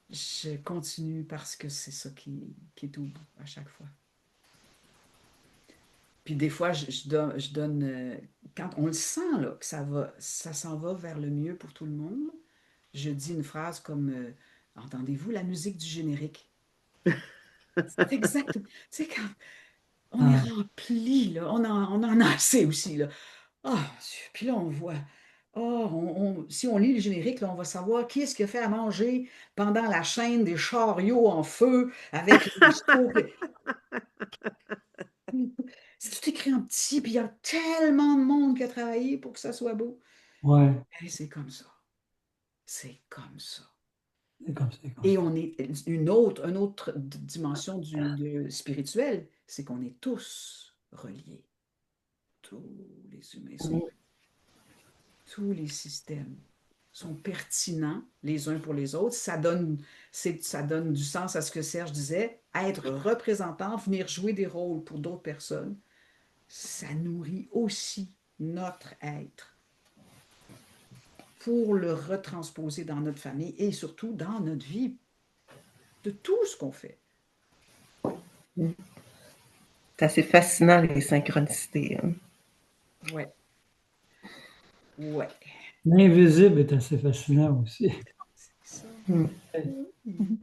je continue parce que c'est ça qui est au bout à chaque fois. Puis des fois, je donne quand on le sent là, que ça s'en va vers le mieux pour tout le monde, je dis une phrase comme entendez-vous la musique du générique? C'est exact. Tu sais, quand on est Ah, rempli, là, on en a assez aussi, là. Ah, puis là, on voit. Oh, si on lit le générique, là, on va savoir qui est-ce qui a fait à manger pendant la chaîne des chariots en feu avec les chevaux. C'est tout écrit en petit, puis il y a tellement de monde qui a travaillé pour que ça soit beau. ouais, Et c'est comme ça. C'est comme ça. c'est comme Et ça. on est une autre dimension spirituelle, c'est qu'on est tous reliés. Tous les humains sont reliés. Tous les systèmes sont pertinents les uns pour les autres. Ça donne du sens à ce que Serge disait. Être représentant, venir jouer des rôles pour d'autres personnes, ça nourrit aussi notre être pour le retransposer dans notre famille et surtout dans notre vie, de tout ce qu'on fait. C'est assez fascinant, les synchronicités. Hein. Ouais, ouais. L'invisible est assez fascinant aussi. C'est ça. Mm. Oui.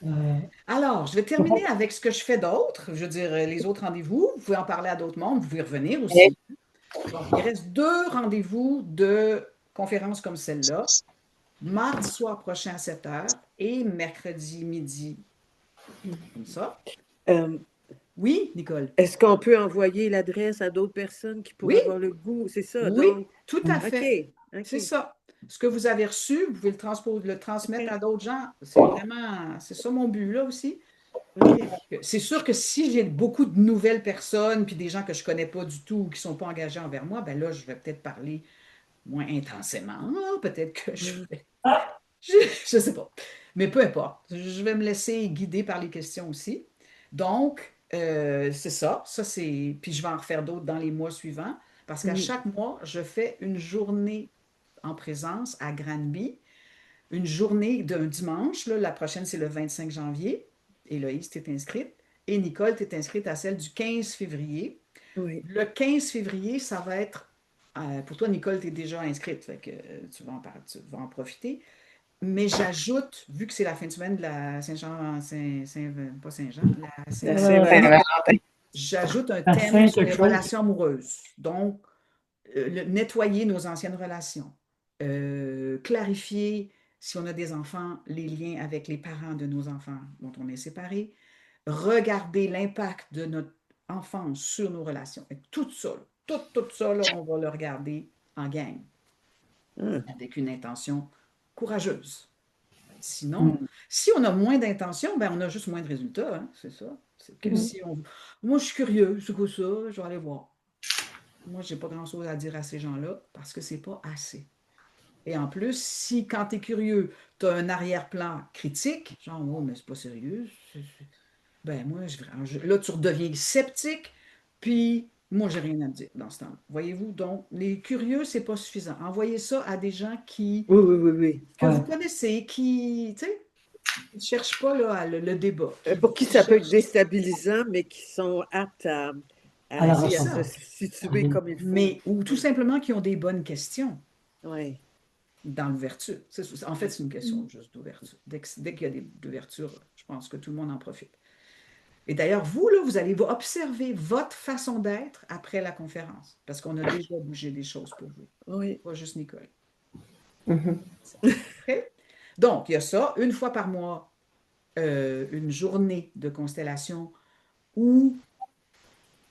Euh, Alors, je vais terminer avec ce que je fais d'autre. Je veux dire, les autres rendez-vous, vous pouvez en parler à d'autres membres, vous pouvez revenir aussi. Donc, il reste 2 rendez-vous de conférences comme celle-là, mardi soir prochain à 7 heures et mercredi midi, comme ça. Euh, Oui, Nicole? Est-ce qu'on peut envoyer l'adresse à d'autres personnes qui pourraient Oui, avoir le goût? C'est ça, oui, donc, tout à OK, fait. C'est OK. ça. Ce que vous avez reçu, vous pouvez le transmettre OK. à d'autres gens. C'est vraiment, c'est ça mon but là aussi. OK. C'est sûr que si j'ai beaucoup de nouvelles personnes, puis des gens que je ne connais pas du tout, qui ne sont pas engagés envers moi, ben là, je vais peut-être parler moins intensément. Peut-être que Mm. je ne sais pas. Mais peu importe. Je vais me laisser guider par les questions aussi. Donc, c'est ça. Ça, c'est. Puis je vais en refaire d'autres dans les mois suivants. Parce qu'à Oui, chaque mois, je fais une journée en présence à Granby. Une journée d'un dimanche. Là, la prochaine, c'est le 25 janvier. Héloïse, tu es inscrite. Et Nicole, tu es inscrite à celle du 15 février. oui. Le 15 février, ça va être. Pour toi, Nicole, tu es déjà inscrite. Fait que tu vas en profiter. Mais j'ajoute, vu que c'est la fin de semaine de la Saint-Jean, pas Saint-Jean, la La Saint-Valentin, Saint-Valentin. j'ajoute un à thème Saint sur les quelque chose. relations amoureuses. Donc, nettoyer nos anciennes relations, clarifier, si on a des enfants, les liens avec les parents de nos enfants dont on est séparés, regarder l'impact de notre enfance sur nos relations. Et tout ça, tout ça, là, on va le regarder en gang, Ah, avec une intention courageuse. Sinon, Hmm. si on a moins d'intention, ben on a juste moins de résultats, hein, c'est ça. C'est que si on. Moi, je suis curieux, c'est quoi ça? Je vais aller voir. Moi, j'ai pas grand-chose à dire à ces gens-là parce que c'est pas assez. Et en plus, si quand tu es curieux, tu as un arrière-plan critique, genre, oh, mais c'est pas sérieux, ben moi, là, tu redeviens sceptique, puis moi, j'ai rien à te dire dans ce temps-là. Voyez-vous, donc, les curieux, c'est pas suffisant. Envoyez ça à des gens oui, oui, oui, oui. que vous Ouais. connaissez, qui, tu sais, ne cherchent pas là, le débat, Pour qui qui ça peut être cherchent. déstabilisant, mais qui sont aptes À la C'est à se recevoir. ça. situer comme il faut. Mais, ou tout Oui, simplement qui ont des bonnes questions oui. dans l'ouverture. En fait, c'est une question juste d'ouverture. Dès qu'il y a d'ouverture, je pense que tout le monde en profite. Et d'ailleurs, vous, là, vous allez observer votre façon d'être après la conférence, parce qu'on a déjà bougé des choses pour vous, Oui. pas juste Nicole. Mhm. OK? Donc, il y a ça, une fois par mois, une journée de constellation où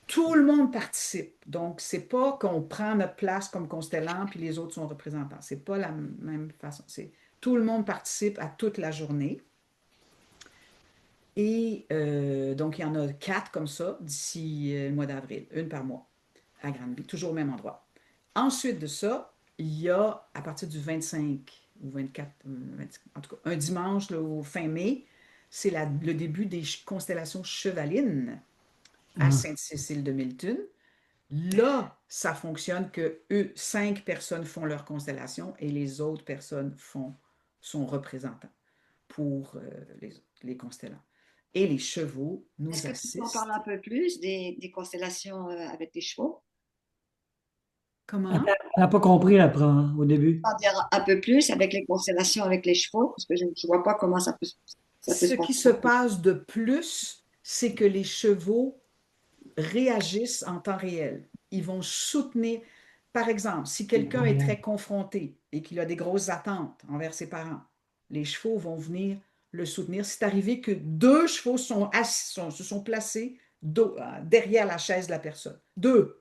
tout le monde participe. Donc, c'est pas qu'on prend notre place comme constellant puis les autres sont représentants. C'est pas la même façon. C'est tout le monde participe à toute la journée. Et donc, il y en a 4 comme ça d'ici le mois d'avril, une par mois, à Granby, toujours au même endroit. Ensuite de ça, il y a, à partir du 25 ou 24, en tout cas, un dimanche là, au fin mai, c'est le début des constellations chevalines à Sainte-Cécile de Milton. Là, ça fonctionne que 5 personnes font leur constellation et les autres personnes sont représentants pour les constellants. Et les chevaux nous Est-ce que tu peux en assistent. parler un peu plus des constellations avec les chevaux? Comment? Elle n'a pas compris après, hein, au début. En dire un peu plus avec les constellations avec les chevaux, parce que je ne vois pas comment ça peut se Ce qui se passe de plus, c'est que les chevaux réagissent en temps réel. Ils vont soutenir. Par exemple, si quelqu'un est très confronté et qu'il a des grosses attentes envers ses parents, les chevaux vont venir le soutenir. C'est arrivé que 2 chevaux se sont placés derrière la chaise de la personne. 2,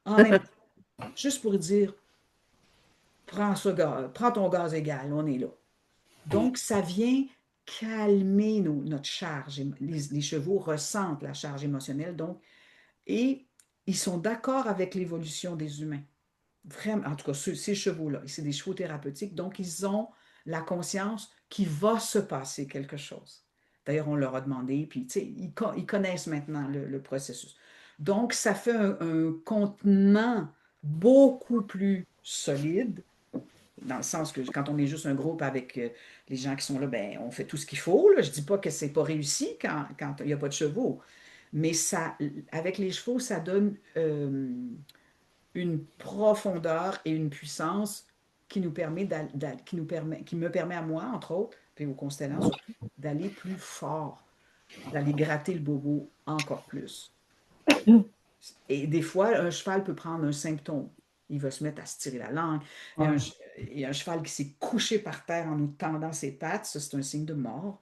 en même temps. Juste pour dire, prends ton gaz égal, on est là. Donc, ça vient calmer notre charge. Les chevaux ressentent la charge émotionnelle, donc, et ils sont d'accord avec l'évolution des humains. Vraiment, en tout cas, ces chevaux-là, c'est des chevaux thérapeutiques, donc ils ont la conscience qu'il va se passer quelque chose. D'ailleurs, on leur a demandé, puis ils connaissent maintenant le processus. Donc, ça fait un contenant beaucoup plus solide, dans le sens que quand on est juste un groupe avec les gens qui sont là, ben, on fait tout ce qu'il faut. Là. Je ne dis pas que ce n'est pas réussi quand il n'y a pas de chevaux, mais avec les chevaux, ça donne une profondeur et une puissance qui nous permet, qui me permet à moi, entre autres, puis aux constellants surtout, d'aller plus fort, d'aller gratter le bobo encore plus. Et des fois, un cheval peut prendre un symptôme. Il va se mettre à se tirer la langue. Il y a un cheval qui s'est couché par terre en nous tendant ses pattes. Ça, c'est un signe de mort.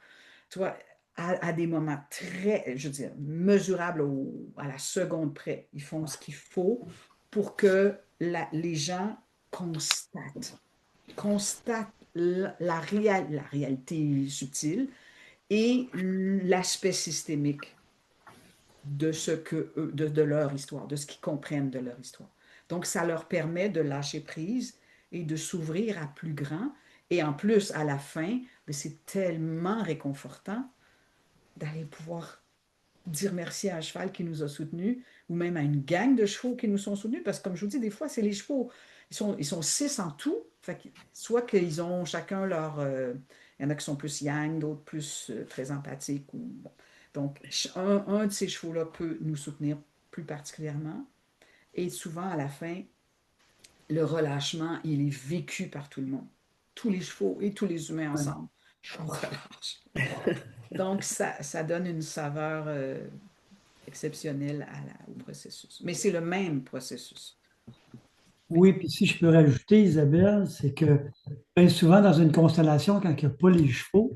Tu vois, à des moments très, je veux dire, mesurables à la seconde près. Ils font ce qu'il faut pour que les gens constatent la réalité subtile et l'aspect systémique de leur histoire, de ce qu'ils comprennent de leur histoire. Donc, ça leur permet de lâcher prise et de s'ouvrir à plus grand. Et en plus, à la fin, c'est tellement réconfortant d'aller pouvoir dire merci à un cheval qui nous a soutenus ou même à une gang de chevaux qui nous sont soutenus. Parce que, comme je vous dis, des fois, c'est les chevaux. Ils sont 6 en tout. Fait que, soit qu'ils ont chacun leur... il y en a qui sont plus yang, d'autres plus très empathiques. Bon. Donc, un de ces chevaux-là peut nous soutenir plus particulièrement. Et souvent, à la fin, le relâchement, il est vécu par tout le monde. Tous les chevaux et tous les humains ensemble. On relâche. Donc, ça donne une saveur exceptionnelle au processus. Mais c'est le même processus. Oui, puis si je peux rajouter, Isabelle, c'est que bien souvent dans une constellation, quand il n'y a pas les chevaux,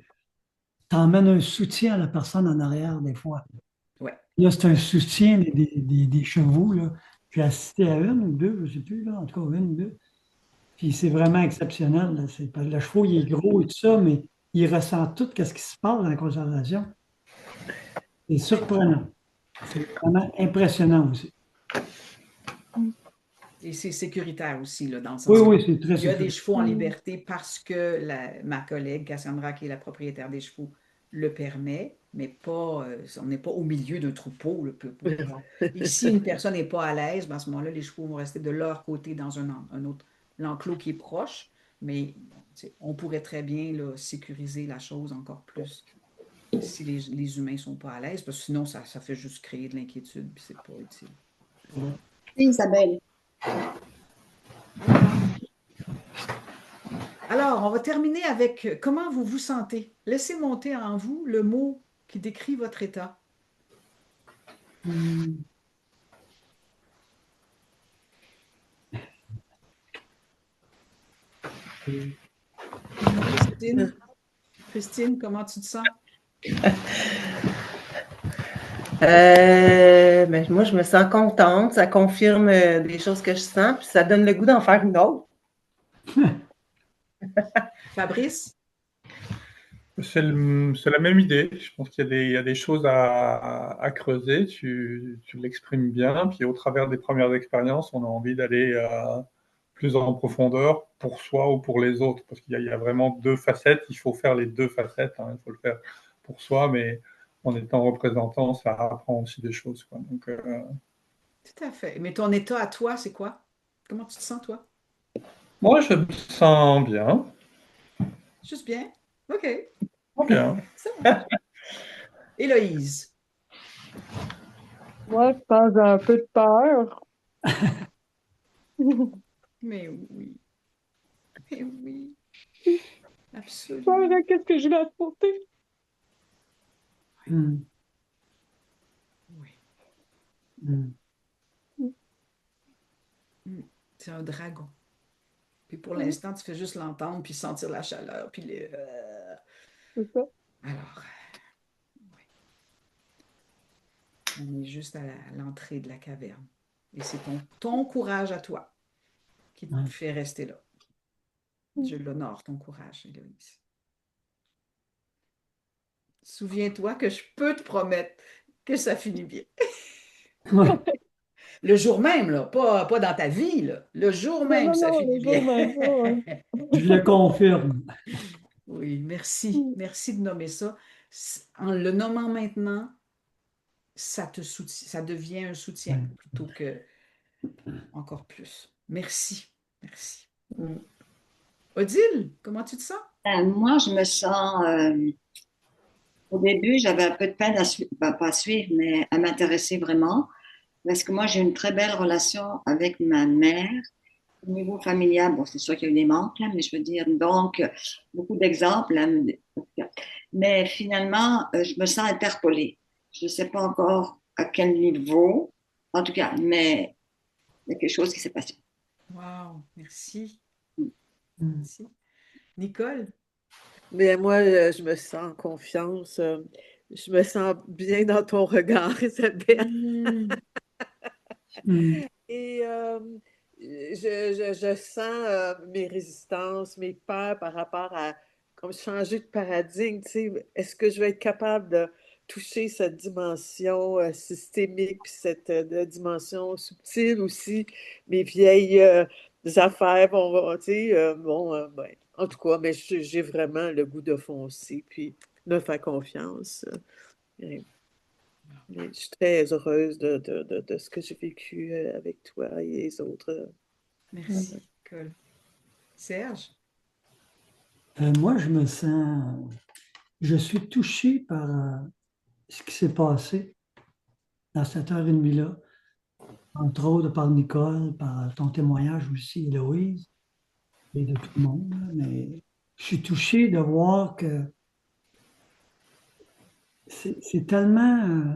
tu emmènes un soutien à la personne en arrière des fois. Ouais. Là, c'est un soutien des chevaux. Là. J'ai assisté à une ou deux, je ne sais plus, là, en tout cas une ou deux. Puis c'est vraiment exceptionnel. Là. Le cheval, il est gros et tout ça, mais il ressent tout ce qui se passe dans la constellation. C'est surprenant. C'est vraiment impressionnant aussi. Et c'est sécuritaire aussi, là, dans le sens Oui, c'est très il y a sécuritaire. des chevaux en liberté parce que ma collègue Cassandra, qui est la propriétaire des chevaux, le permet, mais pas, on n'est pas au milieu d'un troupeau. Et si une personne n'est pas à l'aise, ben à ce moment-là, les chevaux vont rester de leur côté dans un autre l'enclos qui est proche, mais on pourrait très bien là, sécuriser la chose encore plus si les humains ne sont pas à l'aise, parce que sinon, ça fait juste créer de l'inquiétude, puis c'est pas utile. Isabelle. Alors, on va terminer avec comment vous vous sentez. Laissez monter en vous le mot qui décrit votre état. Christine, comment tu te sens? Ben, moi, je me sens contente. Ça confirme des choses que je sens, puis ça donne le goût d'en faire une autre. Fabrice? C'est la même idée. Je pense qu'il y a des choses à creuser. Tu l'exprimes bien. Puis au travers des premières expériences, on a envie d'aller plus en profondeur pour soi ou pour les autres. Parce qu'il y a vraiment deux facettes. Il faut faire les deux facettes, hein. Il faut le faire pour soi, mais en étant représentant, ça apprend aussi des choses, quoi. Donc, Tout à fait. Mais ton état à toi, c'est quoi? Comment tu te sens, toi? moi, je me sens bien. Juste bien? OK. Bien. Ça marche. Héloïse? Moi, je pense que j'ai un peu de peur. Mais oui. Mais oui. Peur Absolument. à qu'est-ce que je vais affronter. Hum, Oui. hum. C'est un dragon. Puis pour l'instant, tu fais juste l'entendre, puis sentir la chaleur, puis les... C'est ça. Alors, oui. On est juste à l'entrée de la caverne. Et c'est ton courage à toi qui te Ouais. fait rester là. Je l'honore, ton courage, Héloïse. Souviens-toi que je peux te promettre que ça finit bien. Ouais, Le jour même, là, pas dans ta vie, là. Le jour Non, même, non, ça non, finit le jour bien. même. Ouais. je le confirme. Oui, merci. Merci de nommer ça. En le nommant maintenant, ça devient un soutien Ouais. plutôt que encore plus. Merci. Merci. Mm. Odile, comment tu te sens? Moi, je me sens, au début, j'avais un peu de peine pas à suivre, mais à m'intéresser vraiment. Parce que moi, j'ai une très belle relation avec ma mère. Au niveau familial, bon, c'est sûr qu'il y a eu des manques, là, mais je veux dire, donc, beaucoup d'exemples, là, mais finalement, je me sens interpellée. Je ne sais pas encore à quel niveau, en tout cas, mais il y a quelque chose qui s'est passé. Wow, merci. Hum. Merci. Nicole? Mais moi, je me sens en confiance. Je me sens bien dans ton regard, Isabelle. Mm. Hum. Et je sens mes résistances, mes peurs par rapport à comme changer de paradigme. Tu sais, est-ce que je vais être capable de toucher cette dimension systémique, puis cette dimension subtile aussi, mes vieilles affaires, bon, tu sais, ben, en tout cas, mais j'ai vraiment le goût de foncer, puis de faire confiance. Et je suis très heureuse de ce que j'ai vécu avec toi et les autres. Merci, Nicole. Serge? Moi, je suis touché par ce qui s'est passé dans cette heure et demie-là, entre autres par Nicole, par ton témoignage aussi, Héloïse, et de tout le monde, là. Mais je suis touché de voir que c'est tellement,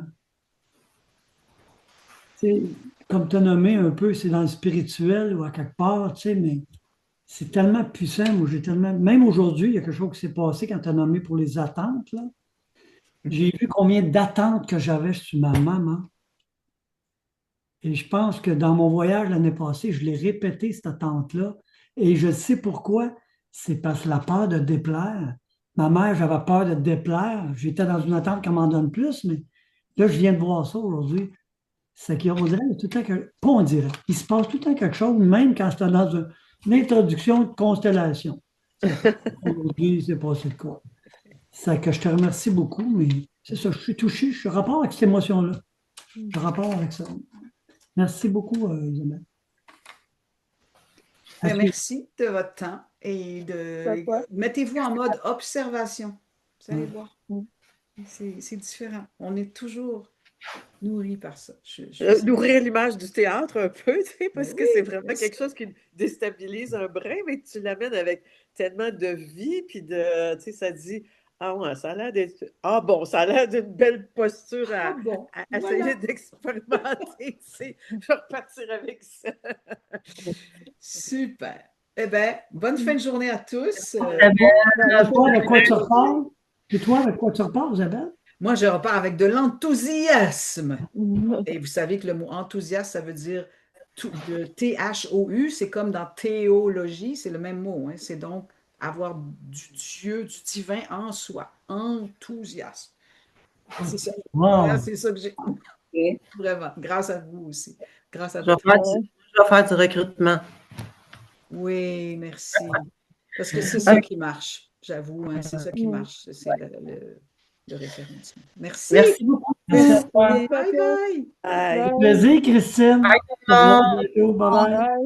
tu sais, comme tu as nommé un peu, c'est dans le spirituel ou à quelque part, tu sais, mais c'est tellement puissant. Moi, j'ai tellement, même aujourd'hui, il y a quelque chose qui s'est passé quand tu as nommé pour les attentes, là. J'ai vu combien d'attentes que j'avais sur ma maman. Et je pense que dans mon voyage l'année passée, je l'ai répété, cette attente-là. Et je sais pourquoi. C'est parce que la peur de déplaire. Ma mère, j'avais peur de déplaire. J'étais dans une attente qu'on m'en donne plus, mais là, je viens de voir ça aujourd'hui. C'est qu'on dirait tout le temps que. Pas on dirait. Il se passe tout le temps quelque chose, même quand c'était dans une introduction de constellation. Aujourd'hui, c'est passé le cas. C'est que je te remercie beaucoup, mais c'est ça, je suis touché, je suis rapport avec cette émotion-là. Je rapport avec ça. Merci beaucoup, Isabelle. À suivre. Merci de votre temps et C'est quoi? mettez-vous en mode observation. Vous allez Mm. voir. C'est différent. On est toujours nourri par ça. Je Nourrir l'image du théâtre un peu, tu sais, parce que Oui, c'est vraiment bien quelque sûr. chose qui déstabilise un brin, mais tu l'amènes avec tellement de vie, puis de, tu sais, ça dit, ah ouais, ça a l'air d'être, ah bon, ça a l'air d'une belle posture Ah bon, à essayer voilà. d'expérimenter, tu sais, je vais repartir avec ça. Super. Eh bien, bonne fin de journée à tous. Isabelle, toi, avec quoi tu repars? Et toi, avec quoi tu repars, Isabelle? Moi, je repars avec de l'enthousiasme. Et vous savez que le mot enthousiasme, ça veut dire de T-H-O-U, c'est comme dans théologie, c'est le même mot. Hein. C'est donc avoir du Dieu, du divin en soi. Enthousiasme. C'est ça. Wow. C'est ça que j'ai. Ok. Vraiment. Grâce à vous aussi. Grâce à Je vais votre. faire du recrutement. Oui, merci. Parce que c'est ça qui marche. J'avoue, hein, c'est ça qui marche. C'est le référencement. Merci. Merci beaucoup. Merci à toi. Bye bye. Bye. Plaisir, Christine. Bye, tout le Au revoir, monde. bientôt. Bye bye. Bye.